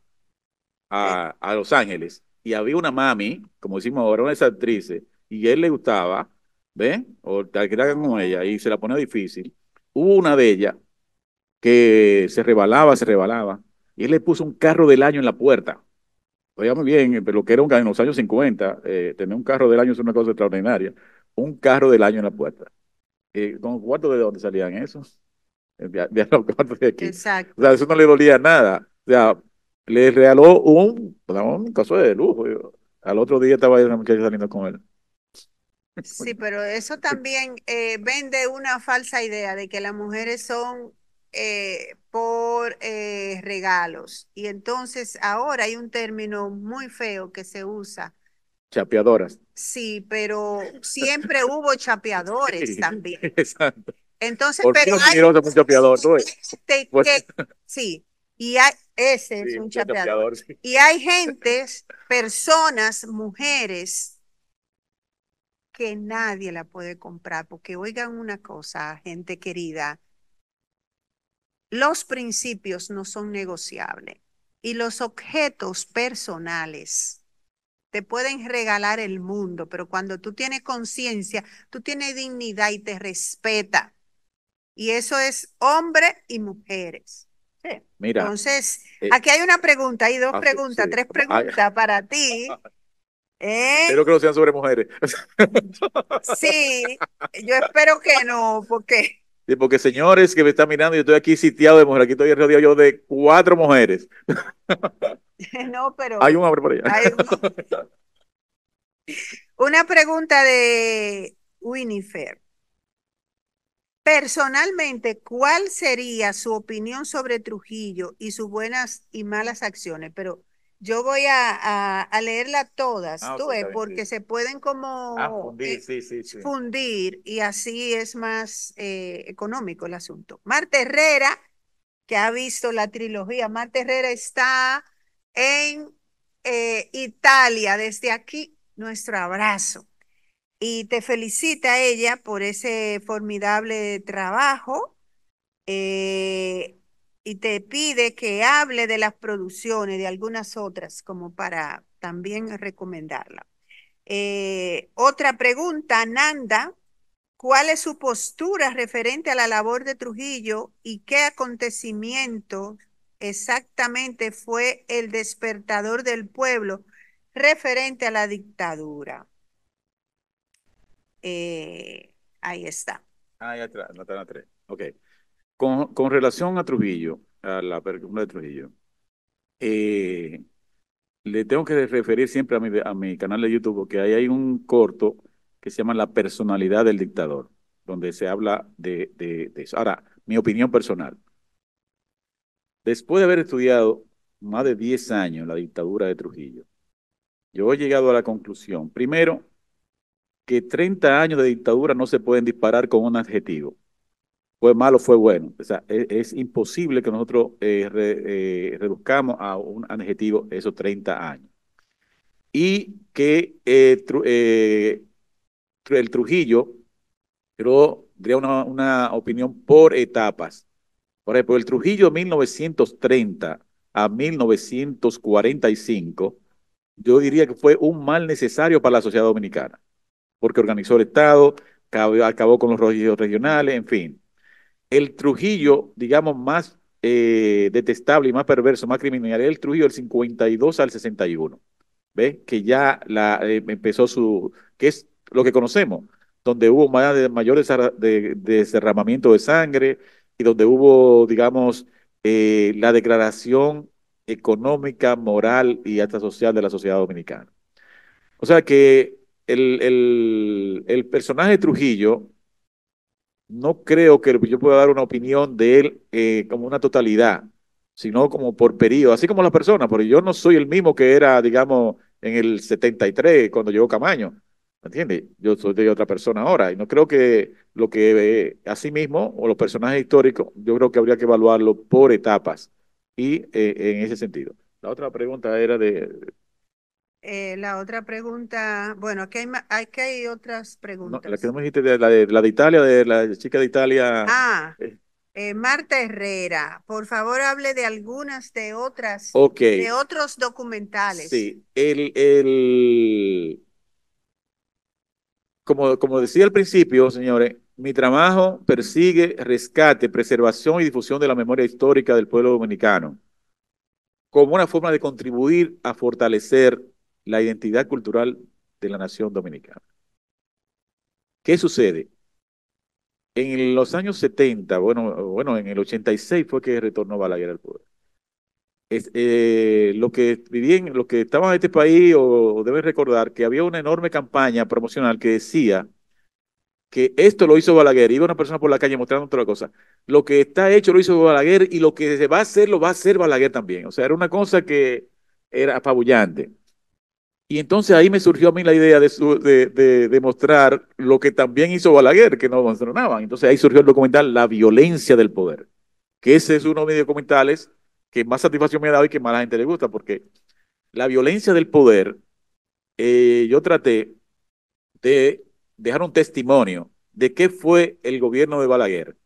Sí. a Los Ángeles y había una mami, como decimos ahora, una de esas actrices, y él le gustaba, ¿ven? O tal que era como ella, y se la ponía difícil. Hubo una de ellas que se rebalaba, y él le puso un carro del año en la puerta. Oiga muy bien, pero lo que era en los años 50, tener un carro del año es una cosa extraordinaria. Un carro del año en la puerta. ¿Con cuánto de dónde salían esos? De los cuartos de aquí. O sea, Exacto. eso no le dolía nada. O sea, le regaló un caso de lujo. Al otro día estaba una muchacha saliendo con él. Sí, pero eso también vende una falsa idea de que las mujeres son por regalos. Y entonces ahora hay un término muy feo que se usa. Chapeadoras. Sí, pero siempre hubo chapeadores Sí, también. exacto. Entonces, Por pero Dios, Mentiroso fue un chapeador, ¿no? hay gente Pues, que, sí, y hay, ese es sí, un un chapeador. chapeador, sí. Y hay gentes, personas, mujeres que nadie la puede comprar, porque oigan una cosa, gente querida, los principios no son negociables y los objetos personales te pueden regalar el mundo, pero cuando tú tienes conciencia, tú tienes dignidad y te respeta. Y eso es hombres y mujeres. Sí. Mira, Entonces, eh, aquí hay una pregunta, hay dos preguntas, sí. tres Ay, preguntas para ti. ¿Eh? espero que no sean sobre mujeres. Sí, yo espero que no, porque Sí, porque señores que me están mirando, yo estoy aquí sitiado de mujeres, aquí estoy rodeado yo de 4 mujeres. no, Hay pero un hombre por allá. hay una pregunta de Winifred. Personalmente, ¿cuál sería su opinión sobre Trujillo y sus buenas y malas acciones? Pero yo voy a leerla todas, Ah, tú ok, ves, está bien, porque sí. se pueden Ah, como fundir, sí, sí, sí. fundir y así es más económico el asunto. Marta Herrera, que ha visto la trilogía, Marta Herrera está en Italia. Desde aquí, nuestro abrazo. Y te felicita ella por ese formidable trabajo eh, y te pide que hable de las producciones, de algunas otras, como para también recomendarla. Otra pregunta, Nanda, ¿cuál es su postura referente a la labor de Trujillo y qué acontecimiento exactamente fue el despertador del pueblo referente a la dictadura? Ahí está. Ya atrás, no están atrás. Ok. Con relación a Trujillo, a la pregunta de Trujillo, eh, le tengo que referir siempre a mi canal de YouTube, porque ahí hay un corto que se llama La personalidad del dictador, donde se habla de eso. Ahora, mi opinión personal. Después de haber estudiado más de 10 años la dictadura de Trujillo, yo he llegado a la conclusión, primero, que 30 años de dictadura no se pueden disparar con un adjetivo. Fue malo, fue bueno. O sea, es imposible que nosotros reduzcamos a un adjetivo esos 30 años. Y que el Trujillo, yo diría una opinión por etapas. Por ejemplo, el Trujillo de 1930 a 1945, yo diría que fue un mal necesario para la sociedad dominicana, porque organizó el Estado, acabó con los registros regionales, en fin. El Trujillo, digamos, más detestable y más perverso, más criminal, era el Trujillo del 52 al 61. ¿Ves? Que ya empezó que es lo que conocemos, donde hubo mayor desderramamiento de sangre y donde hubo, digamos, la declaración económica, moral y hasta social de la sociedad dominicana. O sea que el personaje de Trujillo no creo que yo pueda dar una opinión de él como una totalidad, sino como por periodo, así como la persona, porque yo no soy el mismo que era, digamos, en el 73 cuando llegó Camaño, ¿me entiendes? Yo soy de otra persona ahora, y no creo que lo que así mismo, o los personajes históricos, yo creo que habría que evaluarlo por etapas, y en ese sentido. La otra pregunta era La otra pregunta, bueno, aquí hay otras no, la que preguntas. no me dijiste de la de Italia, de la chica de Italia. Ah, eh, Marta Herrera, por favor hable de algunas de otras, ok, de otros documentales. sí, como decía al principio, señores, mi trabajo persigue rescate, preservación y difusión de la memoria histórica del pueblo dominicano, como una forma de contribuir a fortalecer la identidad cultural de la nación dominicana. ¿Qué sucede? En los años 70, bueno, en el 86 fue que retornó Balaguer al poder. Los que estaban en este país o deben recordar que había una enorme campaña promocional que decía que esto lo hizo Balaguer. Iba una persona por la calle mostrando otra cosa. Lo que está hecho lo hizo Balaguer y lo que se va a hacer lo va a hacer Balaguer también. O sea, era una cosa que era apabullante. Y entonces ahí me surgió a mí la idea de mostrar lo que también hizo Balaguer, que no mencionaban. Entonces ahí surgió el documental La violencia del poder, que ese es uno de mis documentales que más satisfacción me ha dado y que más a la gente le gusta, porque la violencia del poder, yo traté de dejar un testimonio de qué fue el gobierno de Balaguer.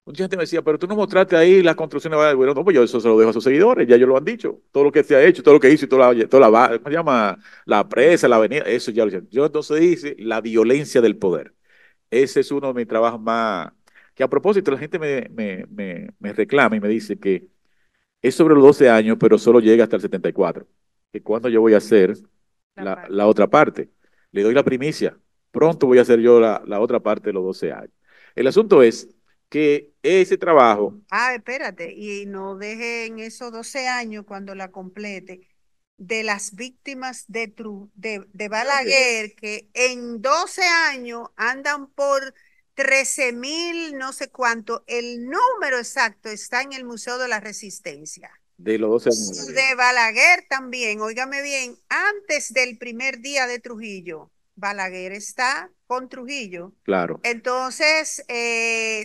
Mucha gente me decía, pero tú no mostraste ahí la construcción de Balaguer. Bueno, no, pues yo eso se lo dejo a sus seguidores, ya ellos lo han dicho. Todo lo que se ha hecho, todo lo que hizo y ¿cómo se llama? La presa, la avenida, eso ya lo hice. Yo entonces hice la violencia del poder. Ese es uno de mis trabajos más, que a propósito la gente me reclama y me dice que es sobre los 12 años, pero solo llega hasta el 74. Que cuando yo voy a hacer La parte. la otra parte. Le doy la primicia. Pronto voy a hacer yo la otra parte de los 12 años. El asunto es que ese trabajo, Espérate, y no dejen esos 12 años cuando la complete de las víctimas de Balaguer, que en 12 años andan por 13.000, no sé cuánto. El número exacto está en el Museo de la Resistencia. de los 12 años, De Balaguer también, óigame bien, antes del primer día de Trujillo, Balaguer está con Trujillo. claro, Entonces,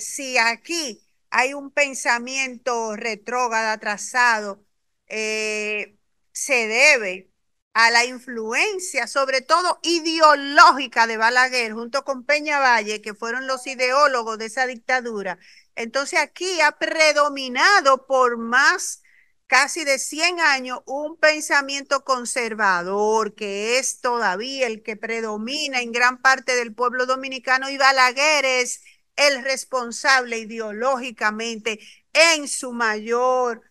si aquí hay un pensamiento retrógrado, atrasado, se debe a la influencia, sobre todo ideológica de Balaguer, junto con Peñavalle, que fueron los ideólogos de esa dictadura. Entonces aquí ha predominado por más casi de 100 años un pensamiento conservador que es todavía el que predomina en gran parte del pueblo dominicano, y Balaguer es el responsable ideológicamente en su mayor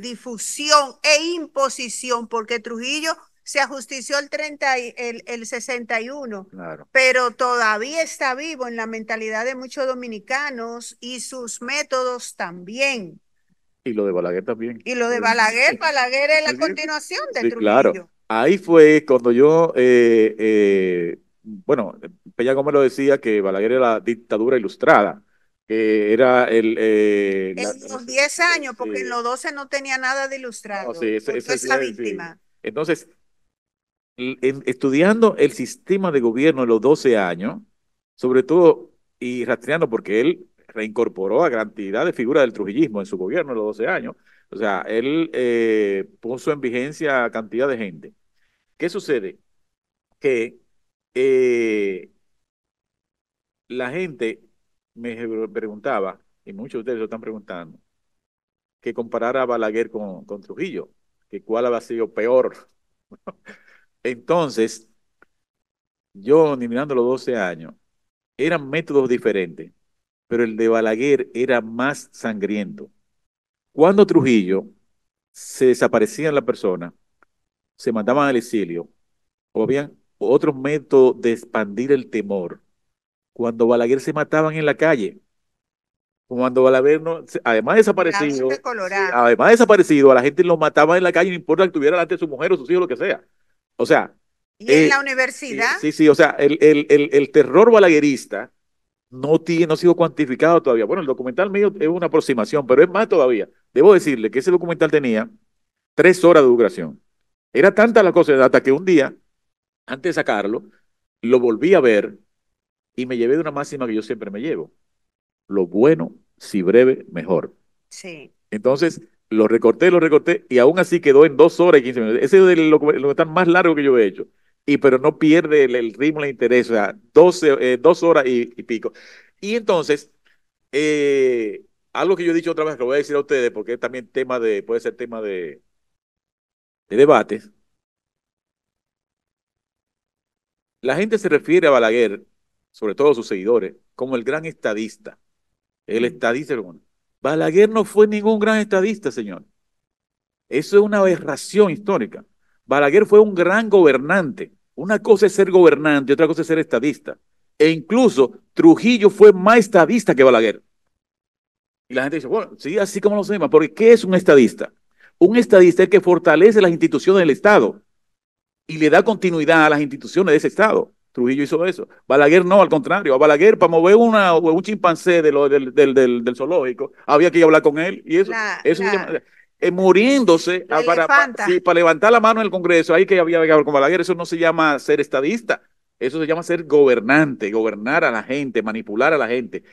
difusión e imposición, porque Trujillo se ajustició el 61, Claro. pero todavía está vivo en la mentalidad de muchos dominicanos y sus métodos también. Y lo de Balaguer también. Y lo de Balaguer, Balaguer es la También. continuación de Sí, claro. Trujillo. Ahí fue cuando yo, bueno, Peña Gómez lo decía que Balaguer era la dictadura ilustrada, que era En los 10 años, porque en sí, los 12 no tenía nada de no, ilustrado, sí, por toda esa sí. víctima. Entonces, estudiando el sistema de gobierno en los 12 años, sobre todo, y rastreando, porque él reincorporó a gran cantidad de figuras del trujillismo en su gobierno en los 12 años, o sea, él puso en vigencia a cantidad de gente. ¿Qué sucede? Que la gente me preguntaba, y muchos de ustedes lo están preguntando, que comparara a Balaguer con Trujillo, que cuál había sido peor. Entonces, yo, ni mirando los 12 años, eran métodos diferentes, pero el de Balaguer era más sangriento. Cuando Trujillo se desaparecían las personas, se mandaban al exilio, o habían otros métodos de expandir el temor. Cuando Balaguer se mataban en la calle, cuando Balaguer no, además La desaparecido, vista sí, colorada. además desaparecido, a la gente lo mataban en la calle, no importa que estuviera delante de su mujer o sus hijos, lo que sea. O sea, Y en la universidad, sí, sí, o sea, el terror balaguerista no ha sido cuantificado todavía. Bueno, el documental mío es una aproximación, pero es más todavía. Debo decirle que ese documental tenía 3 horas de duración. Era tanta la cosa hasta que un día, antes de sacarlo, lo volví a ver y me llevé de una máxima que yo siempre me llevo. Lo bueno, si breve, mejor. sí. Entonces, lo recorté y aún así quedó en 2 horas y 15 minutos. Ese es el documental más largo que yo he hecho. Pero no pierde el ritmo, el interés, o sea, 2 horas y pico. Y entonces, algo que yo he dicho otra vez, que lo voy a decir a ustedes, porque es también puede ser tema de debate. La gente se refiere a Balaguer, sobre todo sus seguidores, como el gran estadista. El estadista. Balaguer no fue ningún gran estadista, señor. Eso es una aberración histórica. Balaguer fue un gran gobernante. Una cosa es ser gobernante, otra cosa es ser estadista. E incluso Trujillo fue más estadista que Balaguer. Y la gente dice, bueno, sí, así como lo sabemos, porque ¿qué es un estadista? Un estadista es el que fortalece las instituciones del Estado y le da continuidad a las instituciones de ese Estado. Trujillo hizo eso. Balaguer no, al contrario. A Balaguer, para mover un chimpancé del zoológico, había que ir a hablar con él. Y La, eso se llama, la, muriéndose la sí, elefanta. para levantar la mano en el Congreso, ahí que había que hablar con Balaguer. Eso no se llama ser estadista. Eso se llama ser gobernante, gobernar a la gente, manipular a la gente.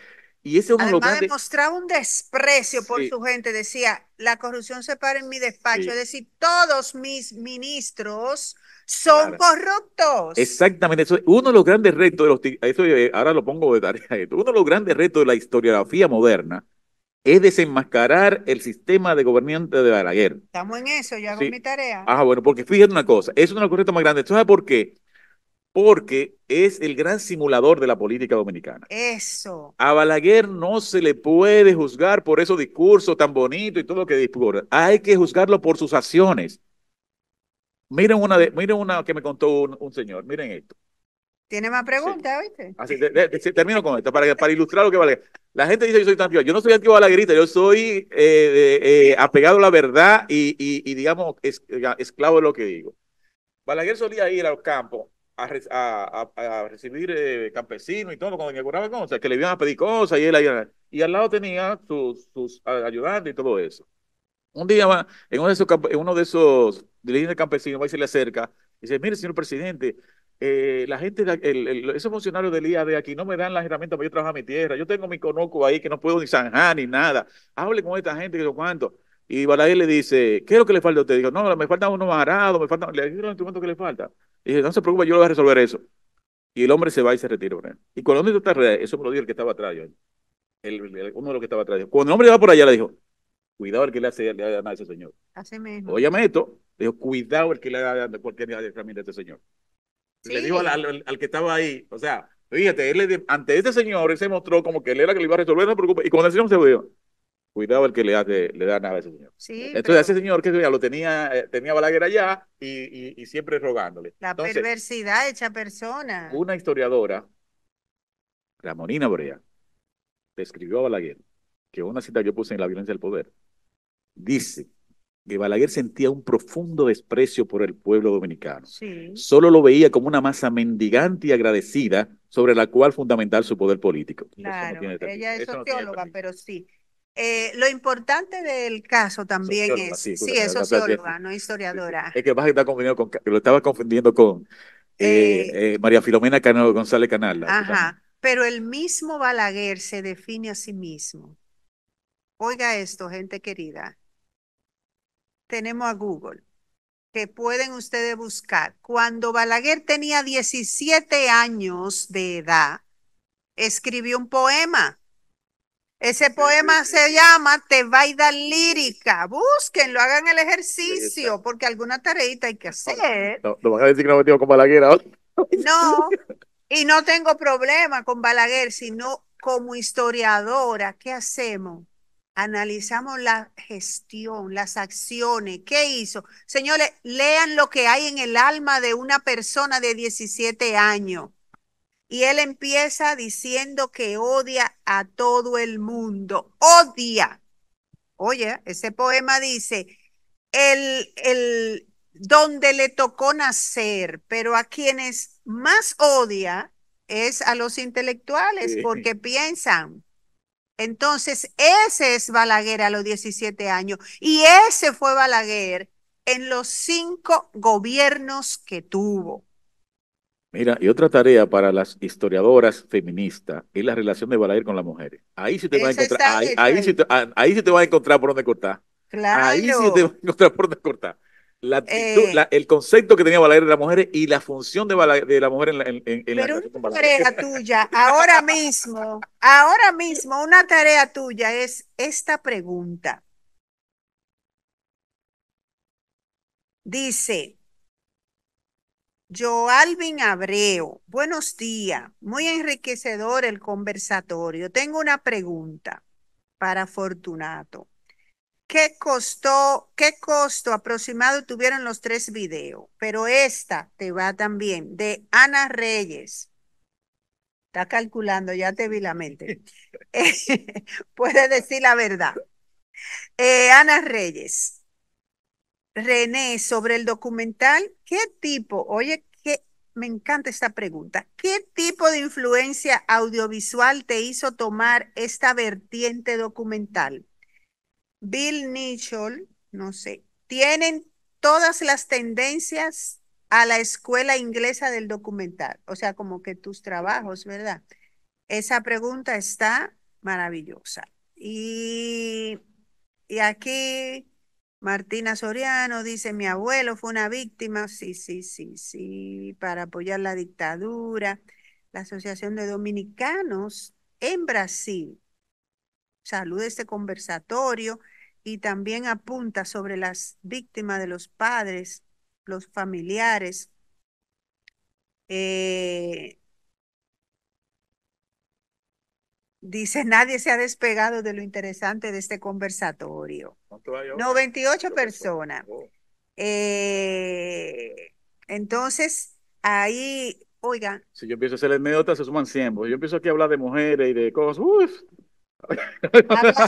Y ese es uno de los Además grandes. demostraba un desprecio por Sí, su gente. Decía, la corrupción se para en mi despacho. sí, Es decir, todos mis ministros son claro. corruptos. Exactamente, eso es uno de los grandes retos eso ahora lo pongo de tarea, uno de los grandes retos de la historiografía moderna es desenmascarar el sistema de gobernante de Balaguer. Estamos en eso, yo hago mi Sí. tarea. Bueno, porque fíjate una cosa, es uno de los retos más grandes. ¿Sabes por qué? Porque es el gran simulador de la política dominicana. Eso. A Balaguer no se le puede juzgar por esos discursos tan bonitos y todo lo que discurre. Hay que juzgarlo por sus acciones. Miren una que me contó un señor, miren esto. ¿Tiene más Sí. preguntas, oíste? Así, termino con esto, para ilustrar lo que vale. La gente dice que yo soy tan pío. Yo no soy antibalaguerista, yo soy apegado a la verdad y digamos, esclavo de lo que digo. Balaguer solía ir a los campos a recibir campesinos y todo, cuando inauguraba cosas, que le iban a pedir cosas y al lado tenía sus ayudantes y todo eso. Un día va, en uno de esos dirigentes campesinos va y se le acerca y dice, mire, señor presidente, la gente, esos funcionarios del IAD aquí no me dan las herramientas para yo trabajar mi tierra. Yo tengo mi conoco ahí que no puedo ni zanjar ni nada. Hable con esta gente que yo cuánto. Y Balaguer le dice, ¿qué es lo que le falta a usted? Digo, no, me faltan unos arados, le digo los instrumentos que le falta. Y dice, no se preocupe, yo lo voy a resolver eso. Y el hombre se va y se retira. ¿Verdad? Y cuando el hombre está, eso me lo dijo el que estaba atrás, uno de los que estaba atrás. Cuando el hombre va por allá, le dijo, Cuidado el que le haga a ese señor. Así mismo. Óyame esto, dijo, cuidado el que le haga cualquier herramienta a este señor. Le dijo Sí, al que estaba ahí, o sea, fíjate, ante este señor, él se mostró como que él era que le iba a resolver, no se preocupe, y cuando el señor se vio, cuidado el que le da nada a ese señor. sí, Entonces, a ese pero señor que lo tenía, tenía Balaguer allá y siempre rogándole. la Entonces, perversidad hecha persona. una historiadora, Ramonina Brea, describió a Balaguer, que una cita que yo puse en La violencia del poder, dice que Balaguer sentía un profundo desprecio por el pueblo dominicano. Sí, Solo lo veía como una masa mendigante y agradecida sobre la cual fundamentar su poder político. Eso no claro. tiene sentido. Ella es Eso no tiene socióloga, sentido. pero sí. Lo importante del caso también Socióloga, es, sí, sí, es sí, socióloga, no sí, sí. historiadora. Es que vas a estar confundiendo con, lo estaba confundiendo con Eh, María Filomena Cano, González Canal, que también. ajá, pero el mismo Balaguer se define a sí mismo. Oiga esto, gente querida. Tenemos a Google, que pueden ustedes buscar. Cuando Balaguer tenía 17 años de edad, escribió un poema. Ese poema se llama Tebaida Lírica. Búsquenlo, hagan el ejercicio, porque alguna tareita hay que hacer. No, no van a decir que nos metimos con Balaguer ahora. No, y no tengo problema con Balaguer, sino como historiadora, ¿qué hacemos? Analizamos la gestión, las acciones, ¿qué hizo? Señores, lean lo que hay en el alma de una persona de 17 años. Y él empieza diciendo que odia a todo el mundo. Odia. Oye, ese poema dice, donde le tocó nacer, pero a quienes más odia es a los intelectuales Sí. porque piensan. Entonces, ese es Balaguer a los 17 años y ese fue Balaguer en los 5 gobiernos que tuvo. Mira, y otra tarea para las historiadoras feministas es la relación de Balaguer con las mujeres. Ahí sí te vas a Eso encontrar, está hecho ahí. ahí sí te vas a encontrar por dónde cortar. Ahí sí te vas Claro. a encontrar por dónde cortar. La actitud, Eh, el concepto que tenía Balaguer de las mujeres y la función de la mujer en la pero relación con una Balaguer. tarea tuya, ahora mismo, una tarea tuya es esta pregunta. Dice, Joalvin Abreu, buenos días, muy enriquecedor el conversatorio. Tengo una pregunta para Fortunato. Qué costo aproximado tuvieron los 3 videos? Pero esta te va también, de Ana Reyes. Está calculando, ya te vi la mente. Puede decir la verdad. Ana Reyes, René, sobre el documental, ¿qué tipo? Oye, me encanta esta pregunta. ¿Qué tipo de influencia audiovisual te hizo tomar esta vertiente documental? Bill Mitchell, no sé, tienen todas las tendencias a la escuela inglesa del documental, o sea, como que tus trabajos, ¿verdad? Esa pregunta está maravillosa. Y aquí Martina Soriano dice, mi abuelo fue una víctima, sí, sí, sí, sí, para apoyar la dictadura. La Asociación de Dominicanos en Brasil saluda este conversatorio y también apunta sobre las víctimas de los padres, los familiares. Eh, Dice, nadie se ha despegado de lo interesante de este conversatorio. ¿Cuánto hay ahora? 98 Yo persona. personas. Oh. Eh, entonces, ahí, oigan, Si yo empiezo a hacer anécdotas, se suman 100. Pues yo empiezo aquí a hablar de mujeres y de cosas. Uf. habla,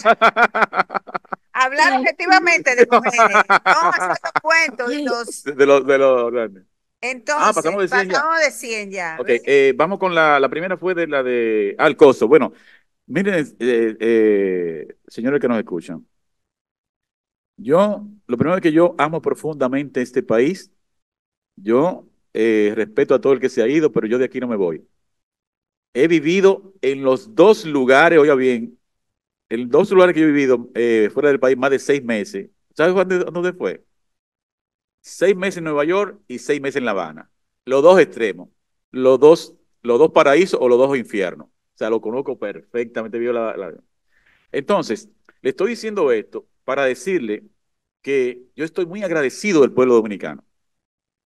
hablar objetivamente de mujeres, no haciendo cuentos y los... de los grandes. Ah, Entonces, pasamos de 100 ya. pasamos de 100 ya, Ok, ¿ves? vamos con la primera fue de la de el costo. Bueno, miren, señores que nos escuchan, lo primero es que yo amo profundamente este país. Yo respeto a todo el que se ha ido, pero yo de aquí no me voy. He vivido en los dos lugares, oiga bien, en dos lugares que yo he vivido fuera del país más de 6 meses. ¿Sabes dónde fue? 6 meses en Nueva York y 6 meses en La Habana. Los dos extremos, los dos, los dos paraísos o los dos infiernos. O sea, lo conozco perfectamente. Entonces, le estoy diciendo esto para decirle que yo estoy muy agradecido del pueblo dominicano.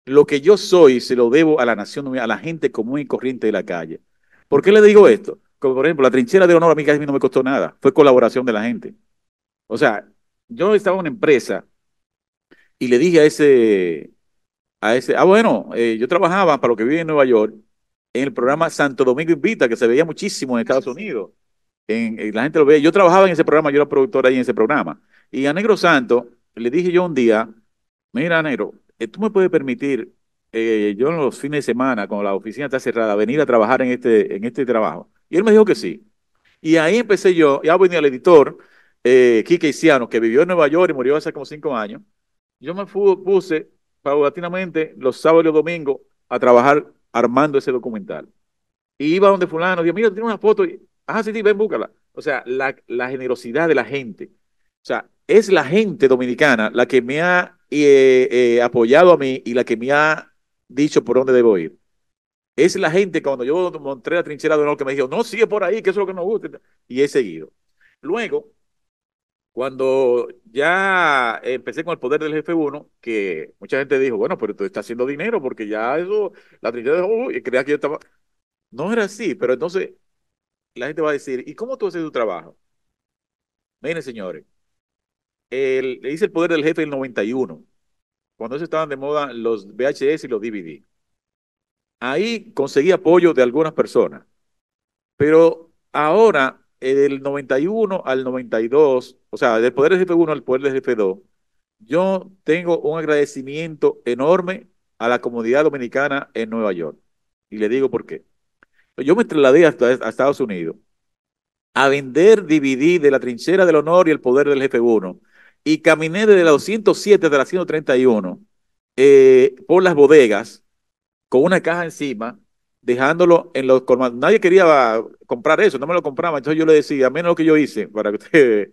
Lo que yo soy se lo debo a la nación dominicana, a la gente común y corriente de la calle. ¿Por qué le digo esto? Como por ejemplo, la trinchera de honor a mí casi no me costó nada, fue colaboración de la gente. O sea, yo estaba en una empresa y le dije bueno, yo trabajaba para lo que vive en Nueva York en el programa Santo Domingo Invita, que se veía muchísimo en Estados Unidos. La gente lo veía. Yo trabajaba en ese programa, yo era productor ahí en ese programa. Y a Negro Santo le dije yo un día, mira, Negro, tú me puedes permitir, yo en los fines de semana, cuando la oficina está cerrada, venir a trabajar en este trabajo. Y él me dijo que sí. Y ahí empecé yo, ya venía el editor, Quique Isiano, que vivió en Nueva York y murió hace como 5 años. Yo puse paulatinamente los sábados y los domingos a trabajar armando ese documental. Y iba donde fulano, digo, mira, tiene una foto. Sí, sí, ven, búscala. O sea, la generosidad de la gente. O sea, es la gente dominicana la que me ha apoyado a mí y la que me ha dicho por dónde debo ir. Es la gente cuando yo monté la trinchera de honor que me dijo, no, sigue por ahí, que eso es lo que nos gusta. Y he seguido. Luego, cuando ya empecé con el poder del jefe uno, que mucha gente dijo, bueno, pero tú estás haciendo dinero porque ya eso, la trinchera de honor, y creía que yo estaba... No era así, pero entonces la gente va a decir, ¿y cómo tú haces tu trabajo? Miren, señores, le hice el poder del jefe en el 91, cuando eso estaban de moda los VHS y los DVD. Ahí conseguí apoyo de algunas personas, pero ahora, del 91 al 92, o sea, del poder del jefe uno al poder del jefe 2, yo tengo un agradecimiento enorme a la comunidad dominicana en Nueva York. Y le digo por qué. Yo me trasladé a Estados Unidos a vender DVD de la trinchera del honor y el poder del jefe uno. Y caminé desde la 207 de la 131 por las bodegas con una caja encima, dejándolo en los colmados. Nadie quería comprar eso, no me lo compraba. Entonces yo le decía, menos lo que yo hice, para que ustedes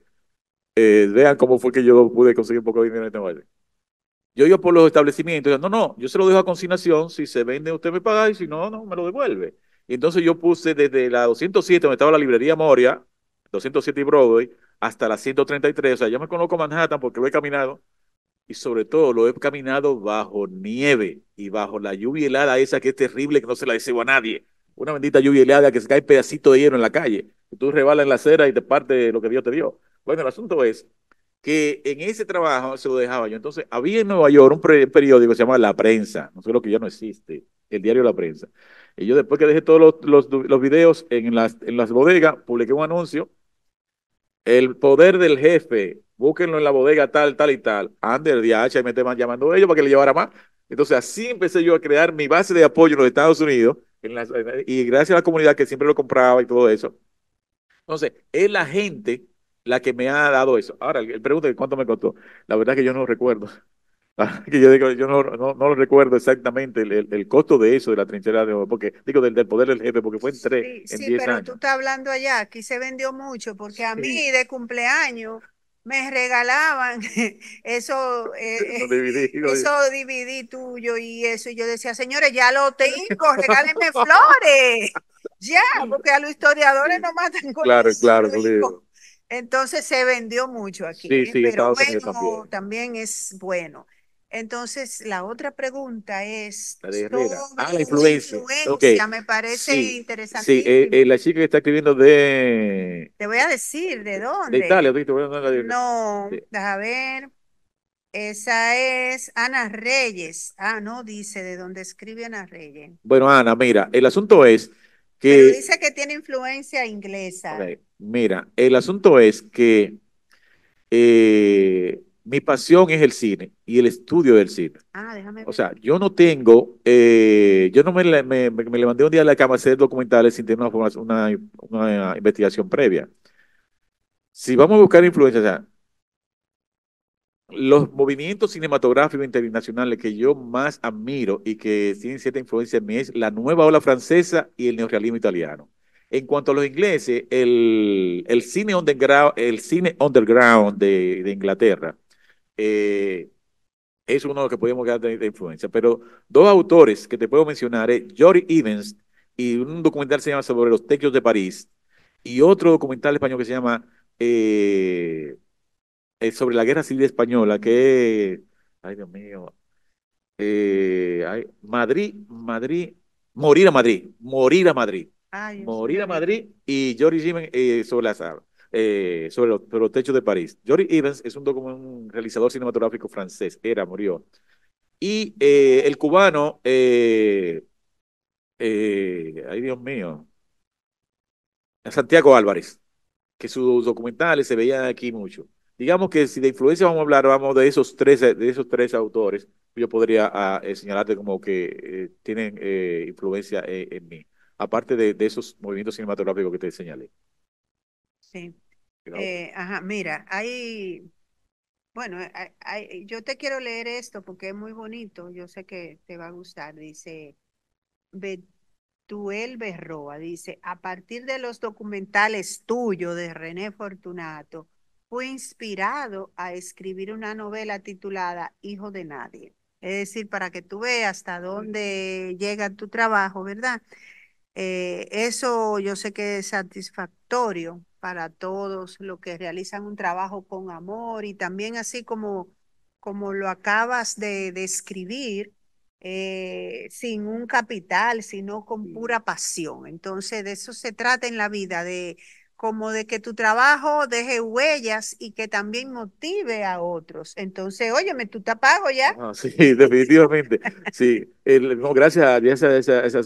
vean cómo fue que yo pude conseguir un poco de dinero en este baile. Yo iba por los establecimientos, no, no, yo se lo dejo a consignación, si se vende usted me paga y si no, no, me lo devuelve. Y entonces yo puse desde la 207, donde estaba la librería Moria, 207 y Broadway, hasta la 133, o sea, yo me conozco Manhattan porque lo he caminado, y sobre todo lo he caminado bajo nieve y bajo la lluvia helada esa que es terrible, que no se la deseo a nadie. Una bendita lluvia helada que se cae pedacito de hielo en la calle, que tú rebalas en la acera y te parte lo que Dios te dio. Bueno, el asunto es que en ese trabajo se lo dejaba yo. Entonces, había en Nueva York un periódico que se llama La Prensa, no sé lo que ya no existe, el diario La Prensa. Y yo después que dejé todos los videos en las bodegas, publiqué un anuncio, el poder del jefe, búsquenlo en la bodega tal, tal y tal. Ander, DH, me estaban llamando ellos para que le llevara más. Entonces, así empecé yo a crear mi base de apoyo en los Estados Unidos, y gracias a la comunidad que siempre lo compraba y todo eso. Entonces, es la gente la que me ha dado eso. Ahora, el pregunta de cuánto me costó. La verdad es que yo no recuerdo. Que yo digo, yo no lo recuerdo exactamente el costo de eso, de la trinchera, porque digo, del poder del jefe, porque fue Sí, en sí, 10 pero tú años. estás hablando allá, aquí se vendió mucho, porque a mí Sí, de cumpleaños me regalaban eso, lo dividí, eso DVD tuyo y eso, y yo decía, señores, ya lo tengo, regálenme flores, ya, porque a los historiadores no matan con claro, claro, libros, hijo. libro. Entonces se vendió mucho aquí, Sí, sí, en pero Estados Unidos bueno, también. también es bueno. Entonces, la otra pregunta es La de sobre Herrera. La la influencia. Ok, influencia, me parece sí, sí, interesantísimo. la chica que está escribiendo Te voy a decir de de Italia, dónde. ¿viste? Bueno, no, No, sí. a ver, esa es Ana Reyes. Ah, no dice de dónde escribe Ana Reyes, Bueno, Ana, mira, el asunto es pero que, dice que tiene influencia ok, inglesa. mira, el asunto es que mi pasión es el cine y el estudio del cine. Ah, déjame O ver. sea, yo no tengo, yo no me levanté un día de la cama a hacer documentales sin tener una investigación previa. Si vamos a buscar influencias, o sea, los movimientos cinematográficos internacionales que yo más admiro y que tienen cierta influencia en mí es la nueva ola francesa y el neorrealismo italiano. En cuanto a los ingleses, el cine underground de Inglaterra eh, es uno de los que podemos dar de influencia. Pero dos autores que te puedo mencionar es Jory Evans y un documental se llama sobre los techos de París y otro documental español que se llama sobre la Guerra Civil Española, que, ay Dios mío, Morir a Madrid, Ay, Morir a Dios mío. Madrid y Jory Given sobre los techos de París. Jory Evans es un realizador cinematográfico francés, murió. Y el cubano, ay Dios mío, Santiago Álvarez, que sus documentales se veían aquí mucho. Digamos que si de influencia vamos a hablar, vamos de esos tres autores, yo podría señalarte como que tienen influencia en mí, aparte de esos movimientos cinematográficos que te señalé. Sí. Ajá, mira, bueno, yo te quiero leer esto porque es muy bonito, yo sé que te va a gustar. Dice, Betuel Berroa, dice, a partir de los documentales tuyos de René Fortunato, fue inspirado a escribir una novela titulada Hijo de Nadie. Es decir, para que tú veas hasta dónde llega tu trabajo, ¿verdad? Eso yo sé que es satisfactorio para todos los que realizan un trabajo con amor y también así como lo acabas de describir, sin un capital, sino con pura pasión. Entonces, de eso se trata en la vida, de como de que tu trabajo deje huellas y que también motive a otros. Entonces, óyeme, tú te pago ya. Ah, sí, definitivamente. Sí, no, gracias a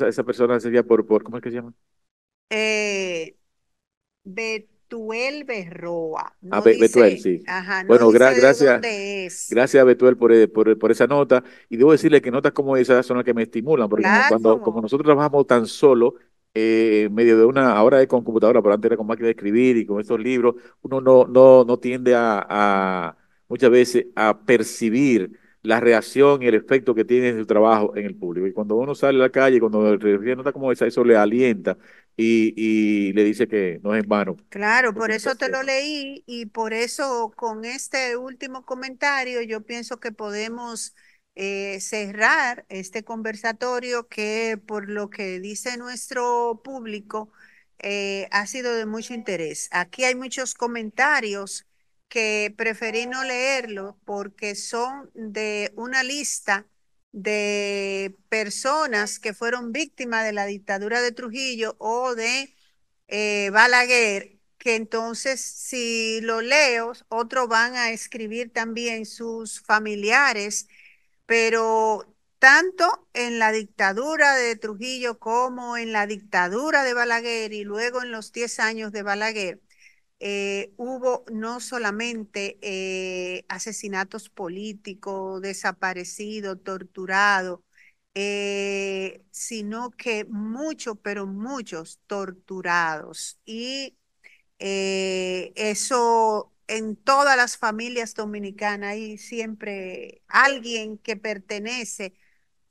esa persona sería ¿cómo es que se llama? Eh, Betuel Berroa. Ah, No Betuel, dice, sí. ajá, no Bueno, dice de gracias. dónde es. Gracias, Betuel, por esa nota. Y debo decirle que notas como esas son las que me estimulan, porque como Claro, nosotros trabajamos tan solo, en medio de ahora es con computadora, pero antes era con máquina de escribir y con estos libros, uno no tiende muchas veces a percibir la reacción y el efecto que tiene su trabajo en el público. Y cuando uno sale a la calle, cuando recibe nota como esa, eso le alienta y le dice que no es en vano claro, lo que por uno está eso te lo haciendo. leí y por eso con este último comentario yo pienso que podemos cerrar este conversatorio que por lo que dice nuestro público ha sido de mucho interés. Aquí hay muchos comentarios que preferí no leerlos porque son de una lista de personas que fueron víctimas de la dictadura de Trujillo o de Balaguer, que entonces si lo leo, otros van a escribir también sus familiares, pero tanto en la dictadura de Trujillo como en la dictadura de Balaguer y luego en los 10 años de Balaguer, hubo no solamente asesinatos políticos, desaparecidos, torturados, sino que muchos, pero muchos torturados. Y eso en todas las familias dominicanas hay siempre alguien que pertenece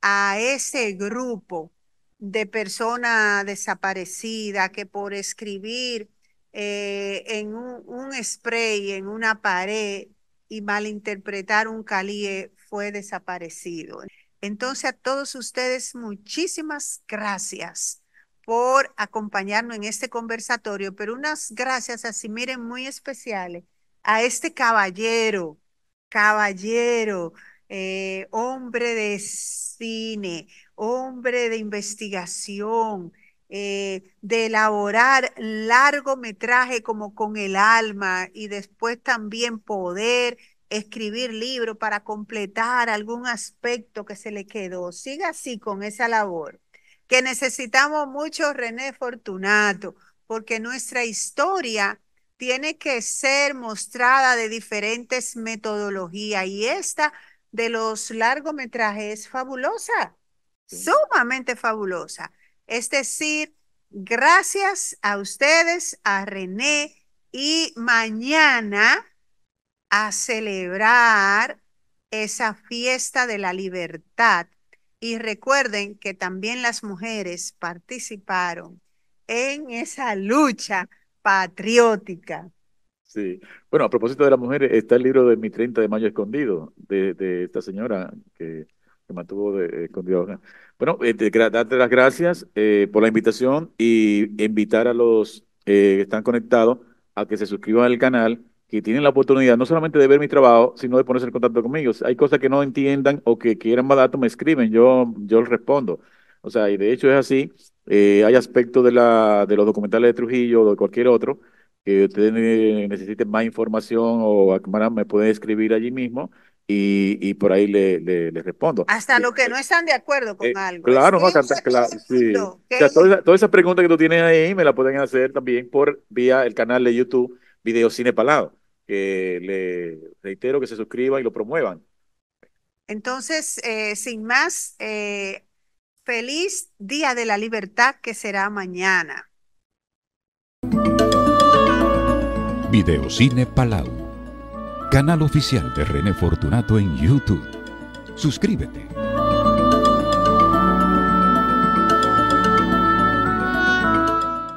a ese grupo de personas desaparecidas que por escribir en un spray en una pared y malinterpretar un calié fue desaparecido. Entonces a todos ustedes muchísimas gracias por acompañarnos en este conversatorio, pero unas gracias así, miren, muy especiales a este caballero, hombre de cine, hombre de investigación, de elaborar largometraje como con el alma y después también poder escribir libros para completar algún aspecto que se le quedó. Siga así con esa labor, que necesitamos mucho René Fortunato, porque nuestra historia tiene que ser mostrada de diferentes metodologías y esta de los largometrajes es fabulosa, Sí. sumamente fabulosa. Es decir, gracias a ustedes, a René, y mañana a celebrar esa fiesta de la libertad. Y recuerden que también las mujeres participaron en esa lucha patriótica. Sí. Bueno, a propósito de las mujeres, está el libro de Mi 30 de Mayo Escondido, de esta señora que mantuvo escondido. Bueno, darte las gracias por la invitación y invitar a los que están conectados a que se suscriban al canal que tienen la oportunidad no solamente de ver mi trabajo, sino de ponerse en contacto conmigo. Hay cosas que no entiendan o que quieran más datos, me escriben, yo les respondo. O sea, y de hecho es así. Hay aspectos de los documentales de Trujillo o de cualquier otro que ustedes necesiten más información o me pueden escribir allí mismo y por ahí les respondo. Hasta lo que no están de acuerdo con algo. Claro, no, Escríbeme todo claro, el sí. O mundo. sea, todas esas preguntas que tú tienes ahí me las pueden hacer también por vía el canal de YouTube Video Cine Palado, que le reitero que se suscriban y lo promuevan. Entonces, sin más, feliz Día de la Libertad que será mañana. Videocine Palau, canal oficial de René Fortunato en YouTube. Suscríbete.